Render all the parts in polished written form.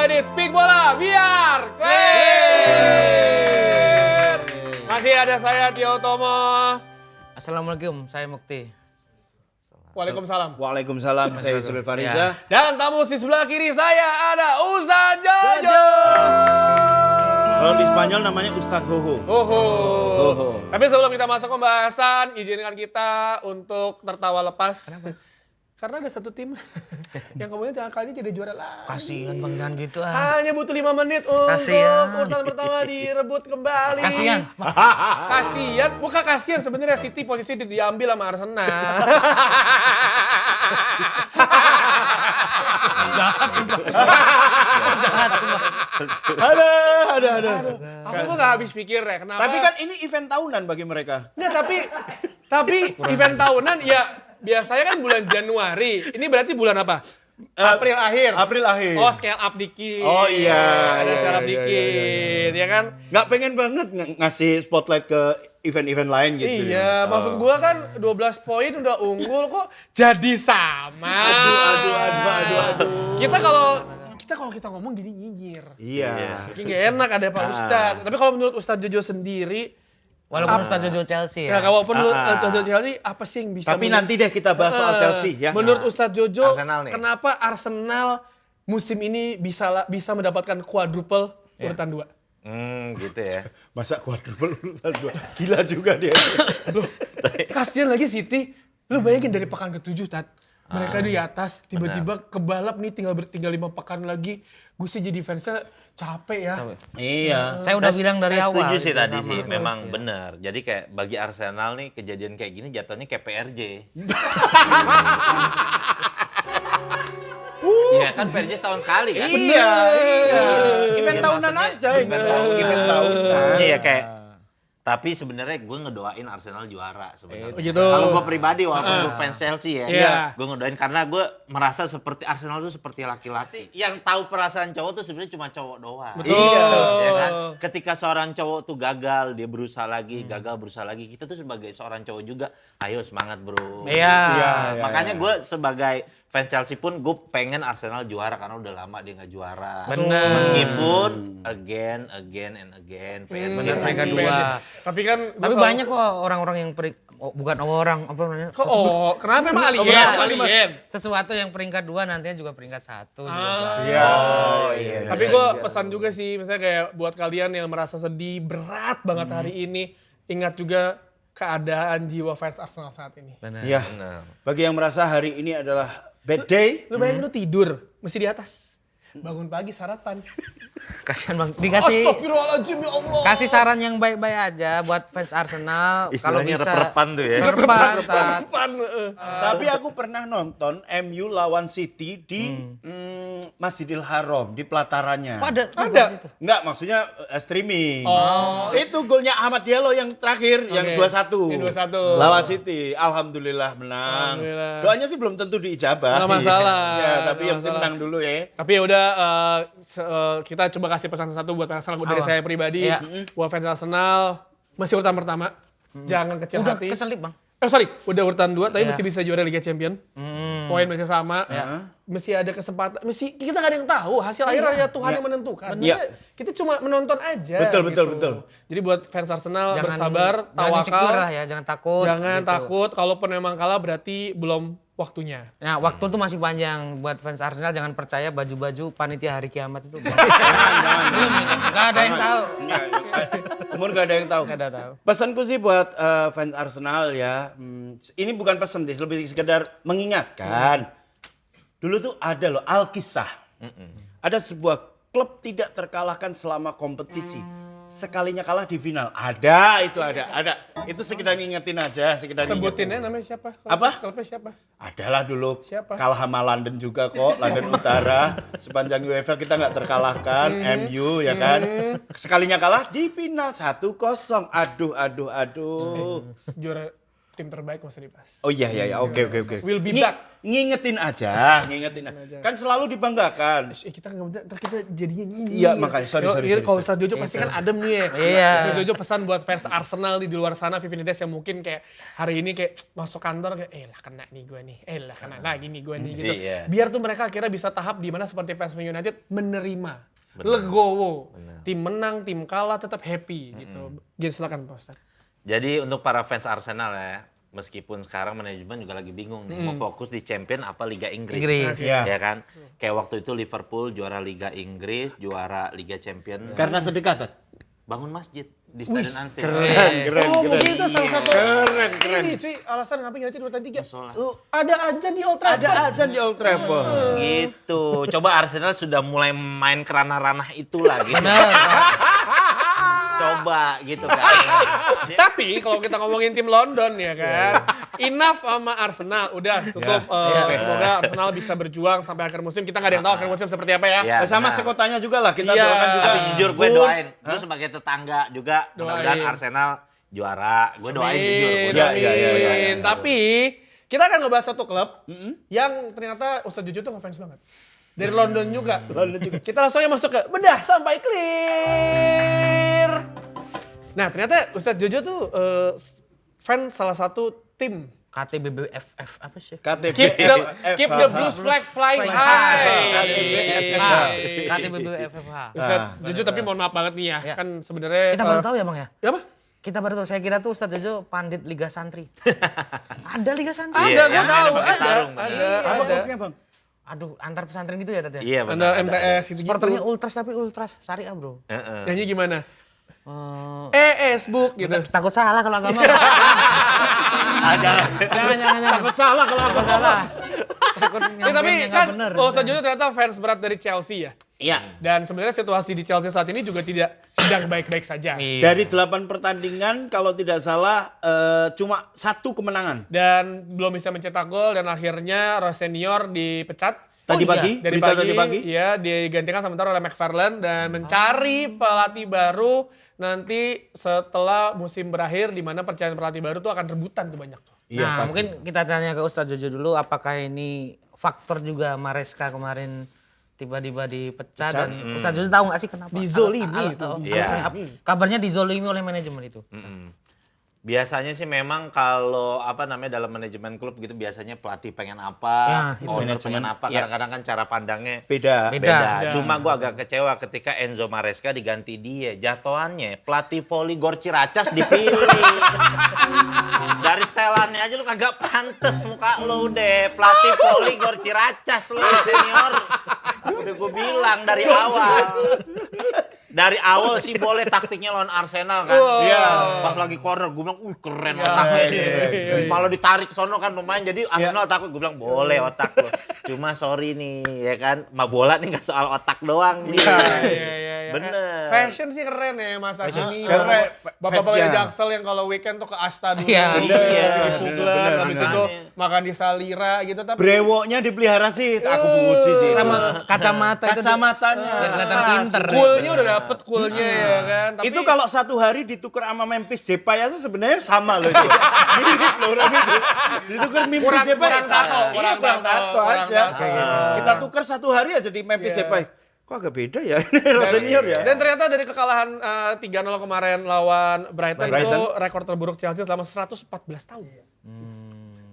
di Speak Bola biar clear. Masih ada saya Tio Tomo. Assalamualaikum, saya Mukti. Waalaikumsalam. Waalaikumsalam, saya Yusril Fariza. Dan tamu di sebelah kiri saya ada Ustaz Jojo. Kalau di Spanyol namanya Ustaz Hoho. Oho. Tapi sebelum kita masuk pembahasan, izinkan kita untuk tertawa lepas. Kenapa? Karena ada satu tim yang kemudian kali ini tidak juara lagi. Kasihan Bang, jangan gitu ah. Hanya butuh 5 menit untuk Kasihan. urutan pertama direbut kembali. Kasihan. Kasihan, bukan kasihan sebenarnya City posisi diambil sama Arsenal. Jahat semua. Ada. Aku tuh gak habis pikir ya, kenapa? Tapi kan ini event tahunan bagi mereka. Nggak, tapi event tahunan ya biasanya kan bulan Januari. Ini berarti bulan apa? April akhir. April akhir. Oh, scale up dikit. Oh iya. Ada scale up iya, dikit, ya kan? Nggak pengen banget ngasih spotlight ke event-event lain gitu. Iya, maksud gua kan 12 poin udah unggul kok jadi sama. Aduh. Kita kalau kita ngomong jadi nyinyir. Iya. Kayak nggak enak ada Pak Ustadz. Tapi kalau menurut Ustadz Jojo sendiri, Walaupun Ustaz Jojo Chelsea ya ya. walaupun menurut Jojo Chelsea, apa sih yang bisa? Tapi nanti deh kita bahas soal Chelsea ya. Menurut Ustadz Jojo, Arsenal nih. kenapa Arsenal musim ini bisa mendapatkan quadruple urutan 2? Gitu ya. Masa quadruple urutan 2? Gila juga dia. Loh, kasihan lagi City. Lu bayangin dari pekan ke-7, Tat. Mereka di atas, tiba-tiba kebalap nih tinggal 5 pekan lagi. Gue sih jadi fansnya capek ya. Iya. Saya udah bilang dari Saya awal. setuju sih gitu, tadi sama. sih, memang benar. Jadi kayak bagi Arsenal nih kejadian kayak gini jatuhnya kayak PRJ. Iya kan PRJ setahun sekali kan? Iya. Event Iya, tahunan maksudnya aja, event tahunan. Iya kayak tapi sebenarnya gue ngedoain Arsenal juara sebenarnya. Gitu. Kalau gue pribadi walaupun gue fans Chelsea ya, Iya. gue ngedoain karena gue merasa seperti Arsenal tuh seperti laki-laki. Yang tahu perasaan cowok tuh sebenarnya cuma cowok doang. Betul. Iya. Ya kan? Ketika seorang cowok tuh gagal, dia berusaha lagi, gagal berusaha lagi. Kita tuh sebagai seorang cowok juga, ayo semangat bro. Iya. Makanya gue sebagai fans Chelsea pun gue pengen Arsenal juara karena udah lama dia nggak juara. Bener. Meskipun again and again. Bener, mereka dua. Tapi kan Tapi banyak kok orang-orang yang bukan orang, apa namanya? kenapa emang alien? Iya, Alien. Sesuatu yang peringkat 2 nantinya juga peringkat 1 juga. Iya. Tapi gue pesan juga sih, misalnya kayak buat kalian yang merasa sedih, berat banget hari ini, ingat juga keadaan jiwa fans Arsenal saat ini. Benar. Iya. Bagi yang merasa hari ini adalah bad day, Lu bayangin lu tidur, mesti di atas. Bangun pagi sarapan. Kasihan Bang. Dikasih Astagfirullahaladzim ya Allah. kasih saran yang baik-baik aja buat fans Arsenal. Kalau Istilahnya bisa rep-repan tuh ya. Rep-repan, Tat. Tapi aku pernah nonton MU lawan City di Masjidil Haram, di pelatarannya. Oh, ada. Gitu. Enggak, maksudnya streaming. Itu golnya Ahmad Diallo yang terakhir, yang 2-1. Yang 2-1. Lawan City. Alhamdulillah menang. Alhamdulillah. Soalnya sih belum tentu diijabah. Nggak masalah. Ya, tapi Nggak yang penting masalah. menang dulu ya. Tapi ya udah kita coba kasih pesan satu buat Arsenal dari saya pribadi. Iya. Buat fans Arsenal, masih urutan pertama. Jangan kecil Udah hati. keselip Bang. Udah urutan 2, tapi Iya. masih bisa juara Liga Champion. Poin masih sama. Masih ada kesempatan. Kita nggak ada yang tahu. Hasil akhir hanya Tuhan yang menentukan. Iya. Kita cuma menonton aja. Betul. Jadi buat fans Arsenal bersabar, Jangan insecure tawakal. lah ya, jangan takut. Jangan gitu. takut. Kalaupun memang kalah berarti belum waktunya. Nah, waktu tuh masih panjang buat fans Arsenal, jangan percaya baju-baju panitia hari kiamat itu. Enggak ada yang tahu. Umur gak ada yang tahu. Nggak ada tahu. Pesanku sih buat fans Arsenal ya, ini bukan pesan sih, lebih sekedar mengingatkan. Dulu tuh ada loh Alkisah. Ada sebuah klub tidak terkalahkan selama kompetisi. Sekalinya kalah di final. Ada. Itu sekedar ngingetin aja, sekedar Sebutinnya namanya siapa? Apa? Klubnya siapa? Adalah dulu Siapa? kalah sama London juga kok, London Utara. Sepanjang UEFA kita nggak terkalahkan, MU ya kan. Sekalinya kalah di final 1-0. Aduh. Juara tim terbaik nggak usah dibahas. Oh iya, oke. We'll be back. Ngingetin aja. Kan selalu dibanggakan. Kita nggak bener, ntar kita jadinya ini. Iya, makanya, sorry. Kalau Ustadz Jojo pasti kan adem nih ya. Iya. Ustadz Jojo pesan buat fans Arsenal di luar sana, Vivinides yang mungkin kayak hari ini kayak masuk kantor kayak, lah kena nih gue nih, lah kena lagi nih gue nih gitu. Iya. Biar tuh mereka akhirnya bisa tahap di mana seperti fans Man United menerima, legowo, tim menang, tim kalah tetap happy gitu. Jadi silakan Pak Ustadz. Jadi untuk para fans Arsenal ya, meskipun sekarang manajemen juga lagi bingung nih, mau fokus di Champion apa Liga Inggris. Iya. Ya kan? Kayak waktu itu Liverpool juara Liga Inggris, juara Liga Champion. Karena sedekah, Tat. Bangun masjid di Stadion Anfield. Keren. Mungkin itu salah satu Keren. ini cuy, alasan kenapa United 2-3. Sholat. Ada aja di Old Trafford. Ada aja di Old Trafford. Gitu. Coba Arsenal sudah mulai main ke ranah-ranah itulah gitu. Coba gitu kan. Tapi kalau kita ngomongin tim London ya kan, enough sama Arsenal, udah tutup. Semoga Arsenal bisa berjuang sampai akhir musim. Kita nggak ada yang tahu akhir musim seperti apa ya. Ya, Sama benar. sekotanya juga lah, kita Iya. doakan juga. Tapi jujur gue Spurs. doain, gue sebagai tetangga juga mudah-mudahan Doain. Arsenal juara. Gue doain jujur. Amin, Gue doain. amin. Tapi kita akan ngebahas satu klub yang ternyata Ustadz Jojo tuh ngefans banget. Dari London juga. Kita langsung aja masuk ke bedah sampai clear. Nah ternyata Ustadz Jojo tuh fans salah satu tim. KTBBFF apa sih? KTB. Keep the blues flag flying high. KTBBFFH. Ustadz Jojo tapi mohon maaf banget nih ya. Ya. Kan sebenarnya Kita baru tahu ya Bang ya? apa? Kita baru tahu, saya kira tuh Ustadz Jojo pandit Liga Santri. Ada Liga Santri? Ada, Iya, gue yang tahu. pakai sarung, Ada. Apa Ada. klubnya, Bang? Aduh, antar pesantren gitu ya Tat ya? Iya Ada benar. MTS gitu. Supporternya ultras tapi ultras syariah bro. Nyanyi gimana? Eh, book gitu. takut salah kalau agama. Ada. Jangan. Takut salah kalau aku salah. Takut Ya, tapi nyampein yang kan nggak bener. Ustadz Jojo ternyata fans berat dari Chelsea ya. Iya. Dan sebenarnya situasi di Chelsea saat ini juga tidak sedang baik-baik saja. Iya. Dari 8 pertandingan kalau tidak salah cuma 1 kemenangan. Dan belum bisa mencetak gol dan akhirnya Roy Senior dipecat. Tadi iya. pagi, Dari berita pagi, tadi pagi. Iya, digantikan sementara oleh McFarlane dan mencari pelatih baru nanti setelah musim berakhir di mana percayaan pelatih baru tuh akan rebutan tuh banyak tuh. Iya, Nah, pasti. mungkin kita tanya ke Ustadz Jojo dulu, apakah ini faktor juga Maresca kemarin tiba-tiba dipecat dan Ustadz Jojo tahu nggak sih kenapa? Dizolimi itu. Iya. Kabarnya dizolimi oleh manajemen itu. Biasanya sih memang kalau dalam manajemen klub gitu biasanya pelatih pengen Ya, apa, itu owner manajemen, pengen apa, ya. kadang-kadang kan cara pandangnya Beda. Beda. Cuma gue agak kecewa ketika Enzo Maresca diganti dia. Jatuhannya pelatih voli Gor Ciracas dipilih. Dari setelannya aja lu kagak pantes muka lu deh. Pelatih voli Gor Ciracas lu senior. Udah gue bilang dari awal. Dari awal sih boleh taktiknya lawan Arsenal kan. Iya. Pas lagi corner gue bilang, keren otaknya. Malah ditarik sono kan pemain. Jadi Arsenal takut. Gue bilang, boleh otak lo. Cuma sorry nih, ya kan. Ma bola nih gak soal otak doang nih. Iya. Bener. Fashion sih keren ya Mas Hakimi. Keren. Bapak-bapak Fashion. Jaksel yang kalau weekend tuh ke Asta dulu. Iya. Di Puglen, Bener, habis bener. itu makan di Salira gitu. Tapi Brewoknya dipelihara sih, aku puji sih. Sama kacamata itu. Kacamatanya. Biar kelihatan pinter. coolnya udah dapet coolnya ya kan. Tapi Itu kalau satu hari ditukar sama Memphis Depay aja sebenarnya sama loh itu. Mirip loh orang itu. Ditukar Memphis Depay kurang tato, Iya, kurang kurang tato, tato kurang aja. tato. Kita tukar satu hari aja di Memphis Iya. Depay. Kok agak beda ya ini senior ya. Dan ternyata dari kekalahan 3-0 kemarin lawan Brighton, itu Brighton. rekor terburuk Chelsea selama 114 tahun.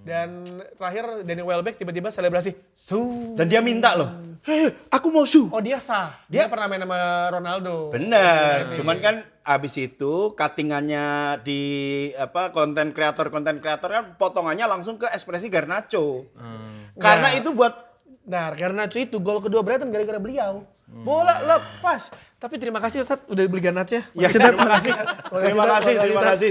Dan terakhir Danny Welbeck tiba-tiba selebrasi. Dan dia minta loh, hei aku mau su. Oh dia sah. Dia pernah main sama Ronaldo. Bener, cuman kan abis itu cuttingannya di konten kreator kan potongannya langsung ke ekspresi Garnacho. Karena Nah. itu buat Nah, karena itu gol kedua Brighton gara-gara beliau. Bola lepas. Tapi terima kasih Ustadz udah beli Garnacho Ya, terima kasih.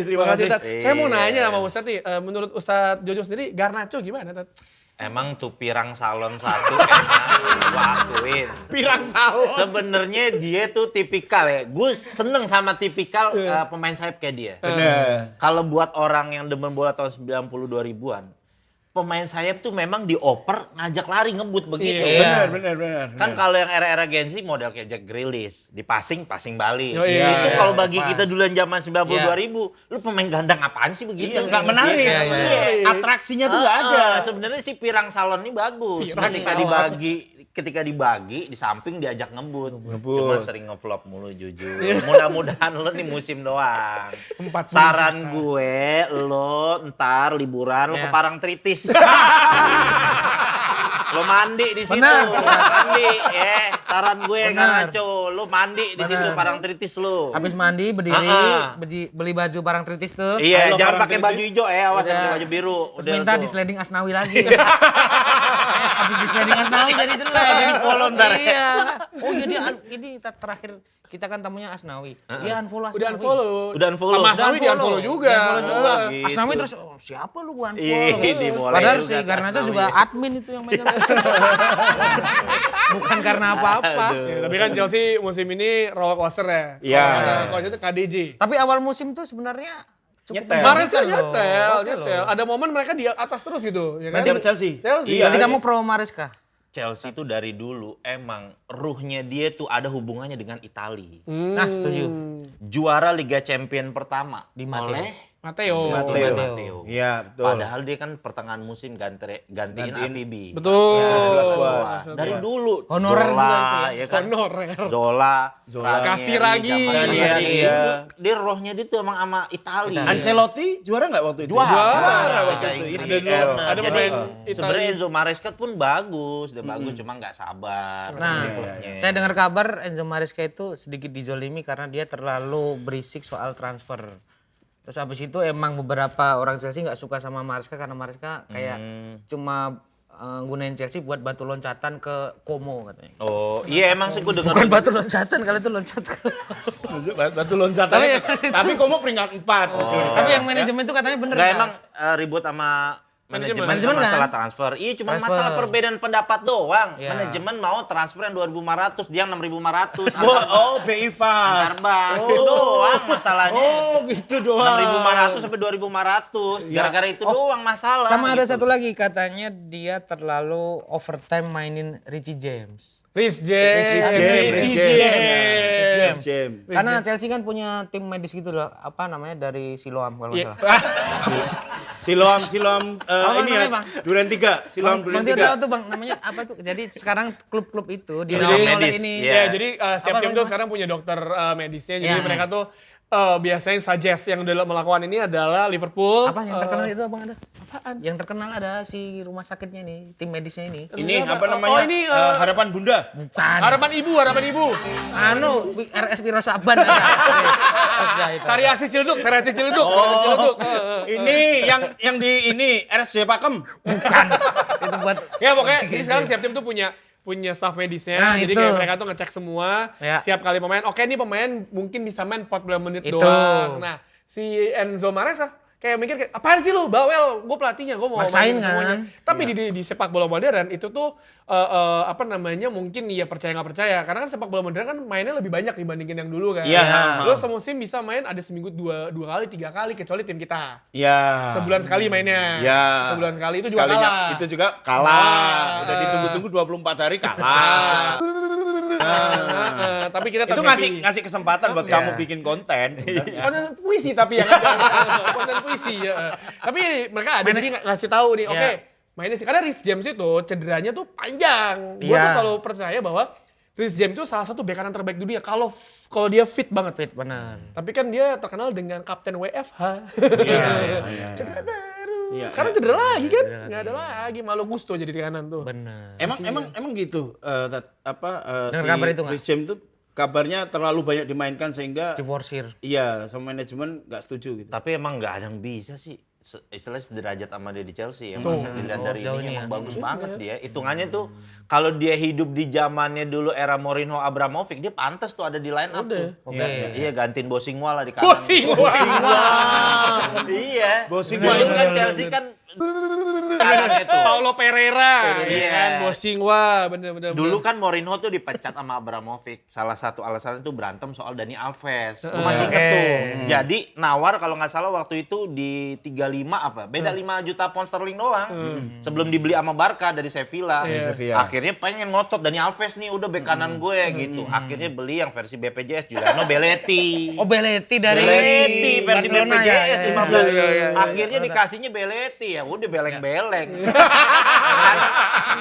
Terima kasih. Saya mau nanya sama Ustadz nih, menurut Ustadz Jojo sendiri Garnacho gimana, Tat? Emang tuh pirang salon satu enak, gua akuin. pirang salon. Sebenarnya dia tuh tipikal ya. Gue seneng sama tipikal pemain sayap kayak dia. Bener. Kalau buat orang yang demen bola tahun 92 ribuan, pemain sayap tuh memang dioper ngajak lari ngebut begitu. Iya. Benar. Kan kalau yang era-era Gen Z model kayak Jack Grealish, di passing balik. Oh, iya, Itu iya, kalau bagi pas. kita duluan zaman 92.000, lu pemain gandang apaan sih begitu? Iya, nggak menarik. Iya. Atraksinya tuh nggak ada. Sebenarnya si Pirang Salon ini bagus. Pirang Ketika dibagi di samping diajak ngebut. Ngebut. Cuma sering ngevlog mulu jujur. Mudah-mudahan lo nih musim doang. 4 Saran gue, lo ntar liburan lo ke Ya. Parangtritis. Lo mandi di situ, Benar. mandi, saran gue Benar. Karaco, lo mandi di situ Benar. Parangtritis lo. Habis mandi berdiri, beli baju barang tritis tuh. Iya, Halo, jangan pakai baju Parangtritis. hijau awas Udah. pakai baju biru. Terus Udah minta tuh. di sliding Asnawi lagi. Habis di sliding Asnawi jadi selesai. Jadi follow ntar ya. Iya. Oh jadi ini terakhir kita kan tamunya Asnawi. Dia unfollow Asnawi. Udah unfollow. Udah unfollow. Sama Asnawi di unfollow juga. Di-unfollow juga. Gitu. Asnawi terus siapa lu gua Ih, unfollow. dimulai Padahal juga si ke Garnacho Asnawi. juga admin itu yang megang. Bukan karena apa-apa. Ya, tapi kan Chelsea musim ini roller coaster ya. Iya. Roller coaster itu KDJ. Tapi awal musim tuh sebenarnya cukup Nyetel. Maresca menjanjikan loh. nyetel, Oke loh. nyetel. Ada momen mereka di atas terus gitu, ya kan? Siapa Chelsea? Chelsea. Iya. Berarti kamu pro Maresca? Chelsea itu dari dulu emang ruhnya dia tuh ada hubungannya dengan Italia. Nah, setuju. Juara Liga Champion pertama Di Matteo. oleh Matteo. Matteo. Iya, betul. Padahal dia kan pertengahan musim gantiin Afibi. Betul. Dari dulu. Honorer Zola, juga itu ya. ya kan? Honorer. Zola, Kasih lagi. Ranieri, iya. Dia rohnya dia tuh emang sama Italia. Ancelotti juara nggak waktu itu? Juara waktu itu. IPL. Ada pemain Sebenarnya Italia. Enzo Maresca pun bagus, dia bagus cuma nggak sabar. Nah, saya dengar kabar Enzo Maresca itu sedikit dizolimi karena dia terlalu berisik soal transfer. Terus habis itu emang beberapa orang Chelsea nggak suka sama Maresca karena Maresca kayak cuma gunain Chelsea buat batu loncatan ke Como katanya. Oh, iya emang sih gue dengar. Bukan batu loncatan, kalau itu loncat ke. Batu loncatan. Tapi kamu peringkat 4. Tapi yang manajemen itu katanya bener. Nggak Kak. emang ribut sama manajemen Manajemen kan? masalah transfer. Iya, cuma Transfer. masalah perbedaan pendapat doang. Ya. Manajemen mau transfer yang 2.500, dia yang 6.500. Oh, BI Antar Fast. bank. Itu doang masalahnya. Oh, gitu doang. 6.500 sampai 2.500. Gara-gara itu doang masalah. Sama ada gitu. satu lagi katanya dia terlalu overtime mainin Richie James. Rhys James. James. James. Karena Chelsea kan punya tim medis gitu loh, apa namanya dari Siloam kalau nggak salah. Siloam ini ya. namanya, Bang? Duren 3. Siloam Duren Bang Tio tahu 3. tuh Bang namanya apa tuh? Jadi sekarang klub-klub itu Jadi dinaungi oleh medis, ini. iya. Ya, jadi setiap Apa tim tuh namanya? sekarang punya dokter medisnya. Jadi Ya. mereka tuh biasanya suggest yang udah melakukan ini adalah Liverpool. Apa yang terkenal itu Abang ada? Apaan? Yang terkenal ada si rumah sakitnya nih, tim medisnya ini. Ini apa Oh, namanya? ini, Harapan Bunda. Bukan. Harapan Ibu, Harapan Ibu. Anu, RS Piro Saban ada. Oke, itu. Sariasi Ciledug, Sariasi Ciledug. Oh, ini yang di ini RSJ Pakem. Bukan. Itu buat Ya pokoknya jadi sekarang setiap tim tuh punya staff medisnya. Nah, jadi itu. kayak mereka tuh ngecek semua. Ya. Setiap kali pemain, oke nih pemain mungkin bisa main 40 menit Itu. doang. Nah, si Enzo Maresca kayak mikir kayak apaan sih lu bawel, gue pelatihnya, gue mau Maksain mainin semuanya. kan? Tapi di sepak bola modern itu tuh apa namanya mungkin ya percaya nggak percaya karena kan sepak bola modern kan mainnya lebih banyak dibandingin yang dulu kan. Iya. Lo semusim bisa main ada seminggu dua kali, 3 kali kecuali tim kita. Ya. Sebulan sekali mainnya. Ya. Sebulan sekali itu juga Sekalinya kalah. Itu juga kalah. Udah ditunggu-tunggu 24 hari kalah. Tapi kita Itu tetap happy. ngasih kesempatan buat Iya. kamu bikin konten. sebenarnya. Konten puisi tapi yang ada konten puisi ya. Tapi mereka ada jadi ngasih tahu nih, oke, Iya. mainnya sih karena Rhys James itu cederanya tuh panjang. Gua Iya. tuh selalu percaya bahwa Rhys James itu salah satu bek kanan terbaik dunia kalau dia fit banget. fit benar. Tapi kan dia terkenal dengan kapten WFH. Iya. Cedera terus. Iya, Sekarang iya. cedera lagi kan? Nggak ada lagi. Malo Gusto jadi di kanan tuh. Benar. Emang gitu Dengar kabar itu nggak? Rhys James itu kabarnya terlalu banyak dimainkan sehingga Diforsir. iya sama manajemen nggak setuju gitu. Tapi emang nggak ada yang bisa sih. Istilahnya sederajat sama dia di Chelsea. Emang dilihat dari sejauh ini ini emang ya. bagus banget dia. Hitungannya tuh kalau dia hidup di zamannya dulu era Mourinho Abramovich, dia pantas tuh ada di line up tuh. Oke. Iya, gantiin Bosingwa lah di kanan. Bosingwa. Iya. Bosingwa Dulu kan itu Chelsea kan Kanannya tuh. Paulo Pereira, Iya. ya kan, Bosingwa, bener-bener. Dulu kan Mourinho tuh dipecat sama Abramovich. Salah satu alasan itu berantem soal Dani Alves. Gue masih inget tuh. Jadi nawar kalau nggak salah waktu itu di 35 apa? Beda 5 juta pound sterling doang. Sebelum dibeli sama Barca dari Sevilla. Sevilla. Akhirnya pengen ngotot Dani Alves nih udah bek kanan gue gitu. Akhirnya beli yang versi BPJS Giuliano Belletti. Oh Belletti dari Belletti versi Barcelona, BPJS ya. 15. Iya. Akhirnya dikasihnya Belletti ya udah beleng-beleng.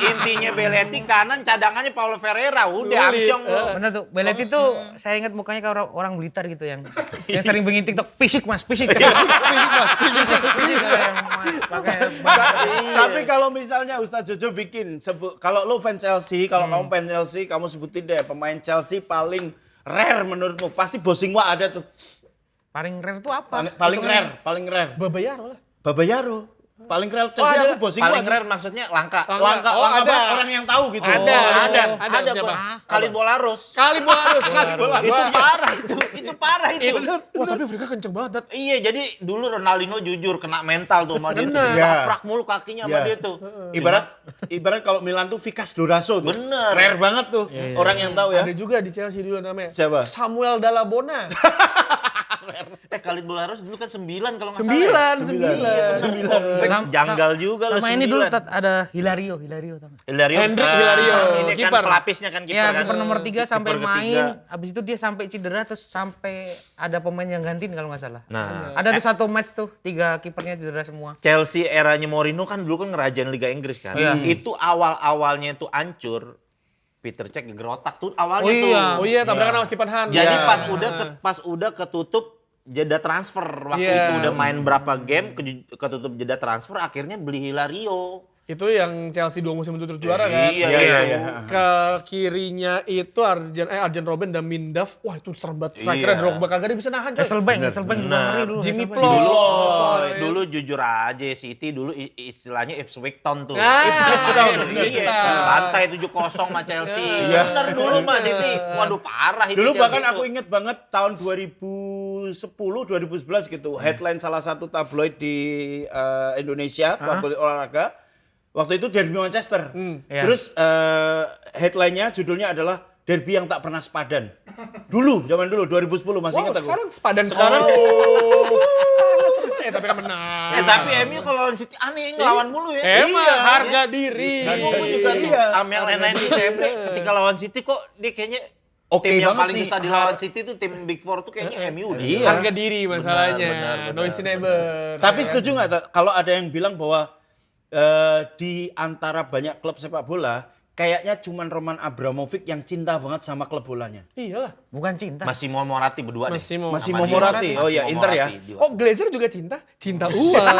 Intinya Belletti kanan, cadangannya Paulo Ferreira. Udah Sulit. amsyong lu. Bener tuh, Belletti tuh saya ingat mukanya kayak orang Blitar gitu yang sering bikin TikTok, fisik mas, fisik. Tapi kalau misalnya Ustadz Jojo bikin, kalau lo fans Chelsea, kalau kamu fans Chelsea, kamu sebutin deh pemain Chelsea paling rare menurutmu. Pasti Bosingwa ada tuh. Paling rare tuh apa? Paling rare. Babayaro lah. Babayaro. Paling rare Chelsea ada. aku Bosingwa. Paling rare maksudnya langka. Langka Oh, ada. banget orang yang tahu gitu. Ada. Ada siapa? Khalid Bolaros. Kali Bolarus. Itu parah itu parah itu. Wah, tapi mereka kenceng banget. Dat. Iya, jadi dulu Ronaldinho jujur kena mental tuh sama dia. Bener. Taprak mulu kakinya sama Iya. dia tuh. Ibarat kalau Milan tuh Vikas Doraso tuh. Bener. Rare banget tuh. Orang yang tahu ya. Ada juga di Chelsea dulu namanya. Siapa? Samuel Dalabona. Khalid Bolaros dulu kan 9 kalau nggak Sembilan. salah. Janggal juga Sama ini dulu Tat, ada Hilario tau gak? Hendrik Hilario, Ini kan kiper. pelapisnya kan kiper Ya, kan. kiper nomor 3 sampai Kiper main, ketiga. abis itu dia sampai cedera terus sampai ada pemain yang gantiin kalau nggak salah. Nah, Ada tuh satu match tuh, 3 kipernya cedera semua. Chelsea eranya Mourinho kan dulu kan ngerajain Liga Inggris kan. Iya. Itu awal-awalnya itu hancur. Peter Cech geger otak tuh awalnya Oh iya. Oh iya, tabrakan sama Stephen Hunt. Jadi Iya. pas udah ketutup jeda transfer waktu Iya. itu udah main berapa game ketutup jeda transfer akhirnya beli Hilario. Itu yang Chelsea 2 musim berturut juara kan. Iya. Ke kirinya itu Arjen Robben dan Mindaf. Wah, itu serem banget. Strikernya Iya. Drogba kagak ada bisa nahan coy. Hasselbank juga ngeri dulu. Jimmy Hasselbank. Ploy. Dulu jujur aja City dulu istilahnya Ipswich Town tuh. Ah, Ipswich Town. Ipswich Iya, Town. bantai 7-0 sama Chelsea. Iya. Bener dulu Mas City. Waduh parah itu. Dulu Chelsea bahkan itu. aku inget banget tahun 2010-2011 gitu. Headline salah satu tabloid di Indonesia, tabloid olahraga. Waktu itu Derby Manchester. Iya. Terus headline-nya judulnya adalah Derby yang tak pernah sepadan. Dulu, zaman dulu 2010 masih Wow, ingat aku. sekarang sepadan Sekarang tapi kan menang. Tapi MU kalau lawan City aneh ngelawan mulu ya. Emang Iya. harga diri. Gue juga tuh Iya. Amel lain di TMD ketika lawan City kok dia kayaknya Oke tim yang banget paling nih. susah dilawan City tuh tim Big Four tuh kayaknya MU deh. Iya. Harga diri masalahnya. benar. Noisy neighbor. Tapi setuju nggak kalau ada yang bilang bahwa di antara banyak klub sepak bola, kayaknya cuman Roman Abramovich yang cinta banget sama klub bolanya. Iyalah. Bukan cinta. Masih mau Morati berdua deh. Massimo Massimo Moratti. Moratti. Oh iya, Inter ya. Oh, Glazer juga cinta? Cinta uang.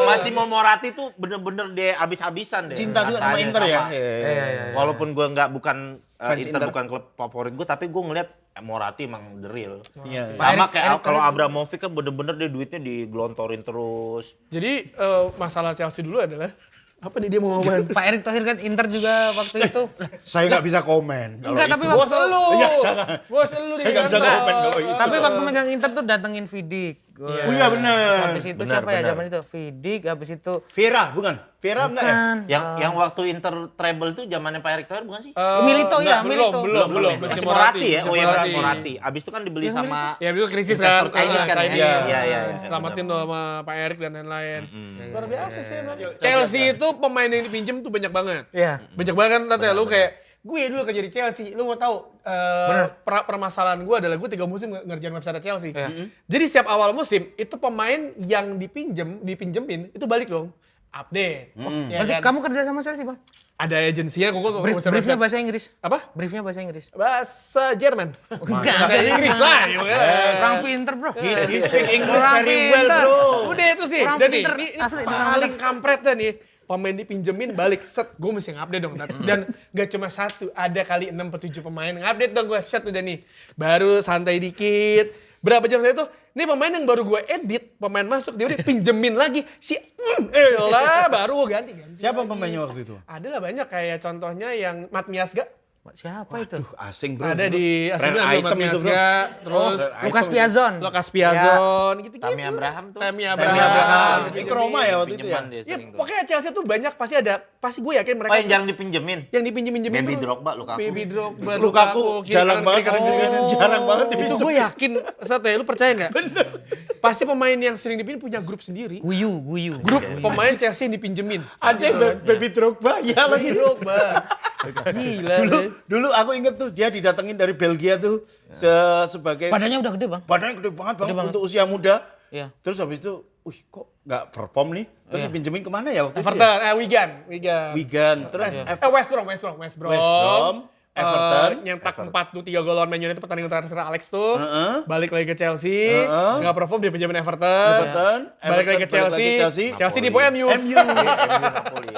Masih mau Morati tuh bener-bener dia abis-abisan deh. Cinta juga sama Katanya Inter ya. sama. Iya. Walaupun gue bukan Fans Inter Inter. bukan klub favorit gue, tapi gue ngeliat Morati emang the real. Iya. Sama Pak kayak Erick kalau Thohir. Abramovich kan bener-bener dia duitnya digelontorin terus. Jadi masalah Chelsea dulu adalah apa nih dia mau ngomongin? Pak Erick Thohir kan Inter juga waktu itu. Saya nggak bisa komen. kalau Enggak, itu. tapi Bos lu. Iya, jangan. Bos lu Saya nggak bisa di kantor. komen kalau itu. Tapi waktu megang Inter tuh datengin Vidic. Oh iya benar. Habis itu Benar, siapa ya benar. zaman itu? Vidic, habis itu Vera, bukan? Vera enggak ya? kan. Yang waktu Inter treble itu zamannya Pak Erick Thohir bukan sih? Milito ya, Milito. Belum. Masih Masih Morati ya? Oh iya Morati. masih Morati. Abis itu kan dibeli Yang sama Ya itu krisis investor kan. Chinese kan ya? Chinese. Iya. Selamatin tuh sama Pak Erick dan lain-lain. Luar biasa sih emang. Chelsea itu pemain yang dipinjem tuh banyak banget. Iya. Banyak banget kan Tante, lu kayak gue dulu kerja di Chelsea, lu mau tahu permasalahan gue adalah gue 3 musim ngerjain website Chelsea. Jadi setiap awal musim itu pemain yang dipinjemin itu balik dong, update. Ya Berarti kan? kamu kerja sama Chelsea, Bang? Ada agensinya, gue Briefnya bahasa Inggris. apa? Briefnya bahasa Inggris. Bahasa Jerman. Enggak. Bahasa Inggris lah. Ya, Orang pinter, Bro. He speak English Orang very well, pinter. bro. Udah itu sih. Orang Dan nih, pinter, ini asli, paling kampret dah nih. Pemain dipinjemin balik, set, gue mesti ngupdate dong. Dan gak cuma satu, ada kali 6 atau 7 pemain. Ngupdate dong gue, set udah nih. Baru santai dikit. Berapa jam saya tuh, ini pemain yang baru gue edit, pemain masuk, dia udah pinjemin lagi. Elah, baru gue ganti. Siapa pemainnya waktu itu? Ada lah banyak, kayak contohnya yang Mat Miasga. Siapa itu? Aduh, asing bro. Ada di AC Rare Milan item itu bro. terus rare Lukas item. Piazon. Lucas Piazon gitu-gitu. Tami Abraham tuh. Tami Tami Abraham. Abraham. gitu-gitu. Ini ke Roma ya waktu itu ya? Pinjaman dia Iya, sering tuh. pokoknya Chelsea tuh banyak pasti gue yakin mereka Oh yang tuh jarang dipinjemin. yang dipinjem-pinjemin Baby tuh. Drogba, Lukaku. Baby Drogba, Lukaku kiri jarang kanan, banget. kiri kanan, kiri kanan. Jarang banget Itu dipinjem. gue yakin, Sate, lu percaya nggak? Bener. Pasti pemain yang sering dipinjem punya grup sendiri. Guyu. Grup pemain Chelsea yang dipinjemin. Anjing Baby Drogba ya lagi. Baby Drogba. Gila. Dulu aku inget tuh dia didatengin dari Belgia tuh sebagai Badannya udah gede, Bang. badannya gede banget bang Gede banget. untuk usia muda. Iya. Terus habis itu, kok nggak perform nih? Terus dipinjemin kemana ya waktu itu? Everton, Ya? Wigan. Wigan. Terus West Brom. West Brom, Everton. Nyetak 4-3 gol lawan Man United pertandingan terakhir Sir Alex tuh. Balik lagi ke Chelsea, nggak perform dia pinjamin Everton. Balik lagi ke Chelsea. Chelsea di MU. MU. Napoli.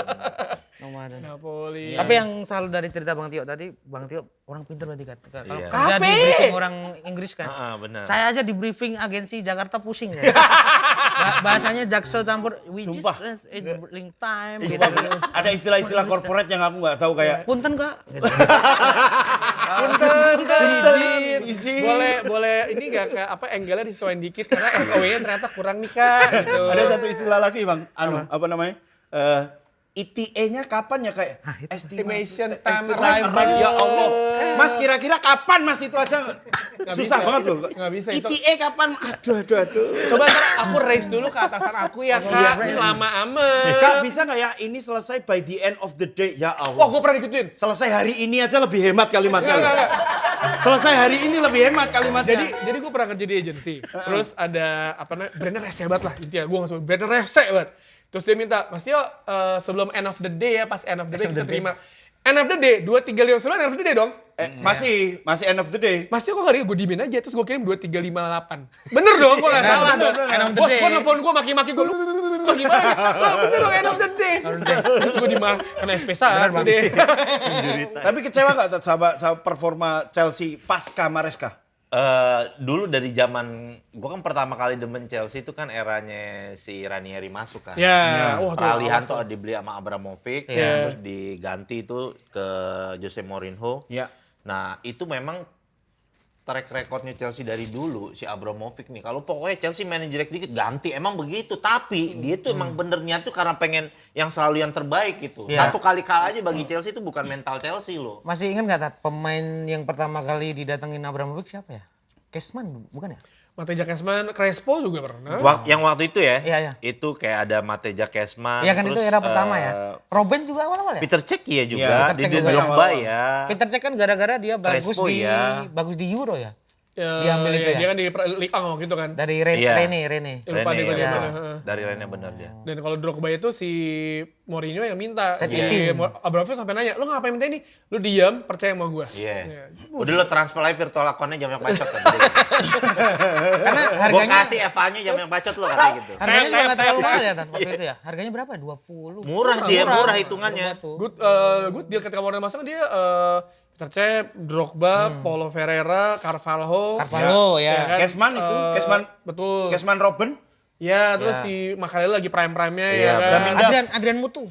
Nomaden. Napoli. Tapi yang selalu dari cerita Bang Tio tadi, Bang Tio orang pintar berarti kan. Kalau Iya. kerja di Kape. briefing orang Inggris kan. Benar. Saya aja di briefing agensi Jakarta pusing ya. Bahasanya Jaksel campur we Sumpah. just in link time gitu. Ada istilah-istilah corporate yang aku nggak tahu kayak Punten Kak. Gitu. Punten, izin. Izin. Boleh ini nggak ke apa angle-nya disesuaiin dikit karena SOW-nya ternyata kurang nih Kak gitu. ada satu istilah lagi bang, apa namanya? ETA-nya kapan ya kayak Estimation time estimate arrival. ya Allah. Mas kira-kira kapan Mas itu aja susah bisa. banget loh. Nggak bisa itu. ETA kapan? Aduh. Coba ntar aku raise dulu ke atasan aku ya Kak. Ini lama amat. Kak bisa nggak ya ini selesai by the end of the day? Ya Wah, Allah. gue pernah ikutin. Selesai hari ini aja lebih hemat kalimatnya. Enggak. Selesai hari ini lebih hemat kalimatnya. Jadi gue pernah kerja di agensi. Terus ada apa namanya? Brandnya rese banget lah intinya. Gue nggak sebut brandnya rese banget. Terus dia minta, Mas Tio sebelum end of the day ya, pas end of the day kita terima. End of the day, 2-3-5 sebelum end of the day dong. Masih end of the day. Mas Tio kok gak dia, gue diemin aja, terus gue kirim 2358. Bener dong, gue gak salah dong. End of the Bos, day. gue nelfon gue maki-maki gue, lu gimana? Lah bener dong, end of the day. Terus gue kena SP1 deh. Tapi kecewa nggak sama performa Chelsea pasca Maresca? Dulu dari zaman gue kan pertama kali demen Chelsea itu kan eranya si Ranieri masuk kan. Ya, wah tuh. Peralihan awas tuh dibeli sama Abramovich, Iya. terus diganti itu ke Jose Mourinho. Ya. Nah itu memang track recordnya Chelsea dari dulu si Abramovich nih. Kalau pokoknya Chelsea main jelek dikit ganti, emang begitu. Tapi dia tuh emang benernya tuh karena pengen yang selalu yang terbaik gitu. Iya. Satu kali kalah aja bagi Chelsea itu bukan mental Chelsea loh. Masih ingat nggak Tat, pemain yang pertama kali didatengin Abramovich siapa ya? Kesman bukan ya? Mateja Kesman, Crespo juga pernah. Yang waktu itu ya, Iya. itu kayak ada Mateja Kesman. Iya kan itu terus, era pertama ya. Robben juga awal-awal ya? Peter Cech ya juga, Iya, Peter Cech di juga Drogba awal-awal. ya. Peter Cech kan gara-gara dia bagus Crespo bagus di Euro ya. Diambil diambil itu ya? Dia kan di Ligue 1 waktu itu kan. Dari Iya. Rene. Lupa deh gue Rene, di ya. mana. heeh. Dari Rene bener dia. Dan kalau Drogba itu si Mourinho yang minta. Set Si it. Abramovich sampai nanya, lu ngapain minta ini? Lu diam, percaya sama gue. Iya. Udah lo transfer aja virtual account-nya jam yang bacot kan. Karena Gue harganya kasih Eva-nya jam yang bacot lo katanya gitu. harganya juga nggak terlalu mahal ya Tan, waktu itu ya. Harganya berapa? 20. Murah hitungannya. Good deal ketika Mourinho masuk kan dia Peter Cech, Drogba, Paulo Ferreira, Carvalho. Carvalho kan? ya. Kesman itu, Betul. Kesman Robben, Ya, terus si Makalele lagi prime-prime-nya Iya, ya kan. benar. Adrian Mutu.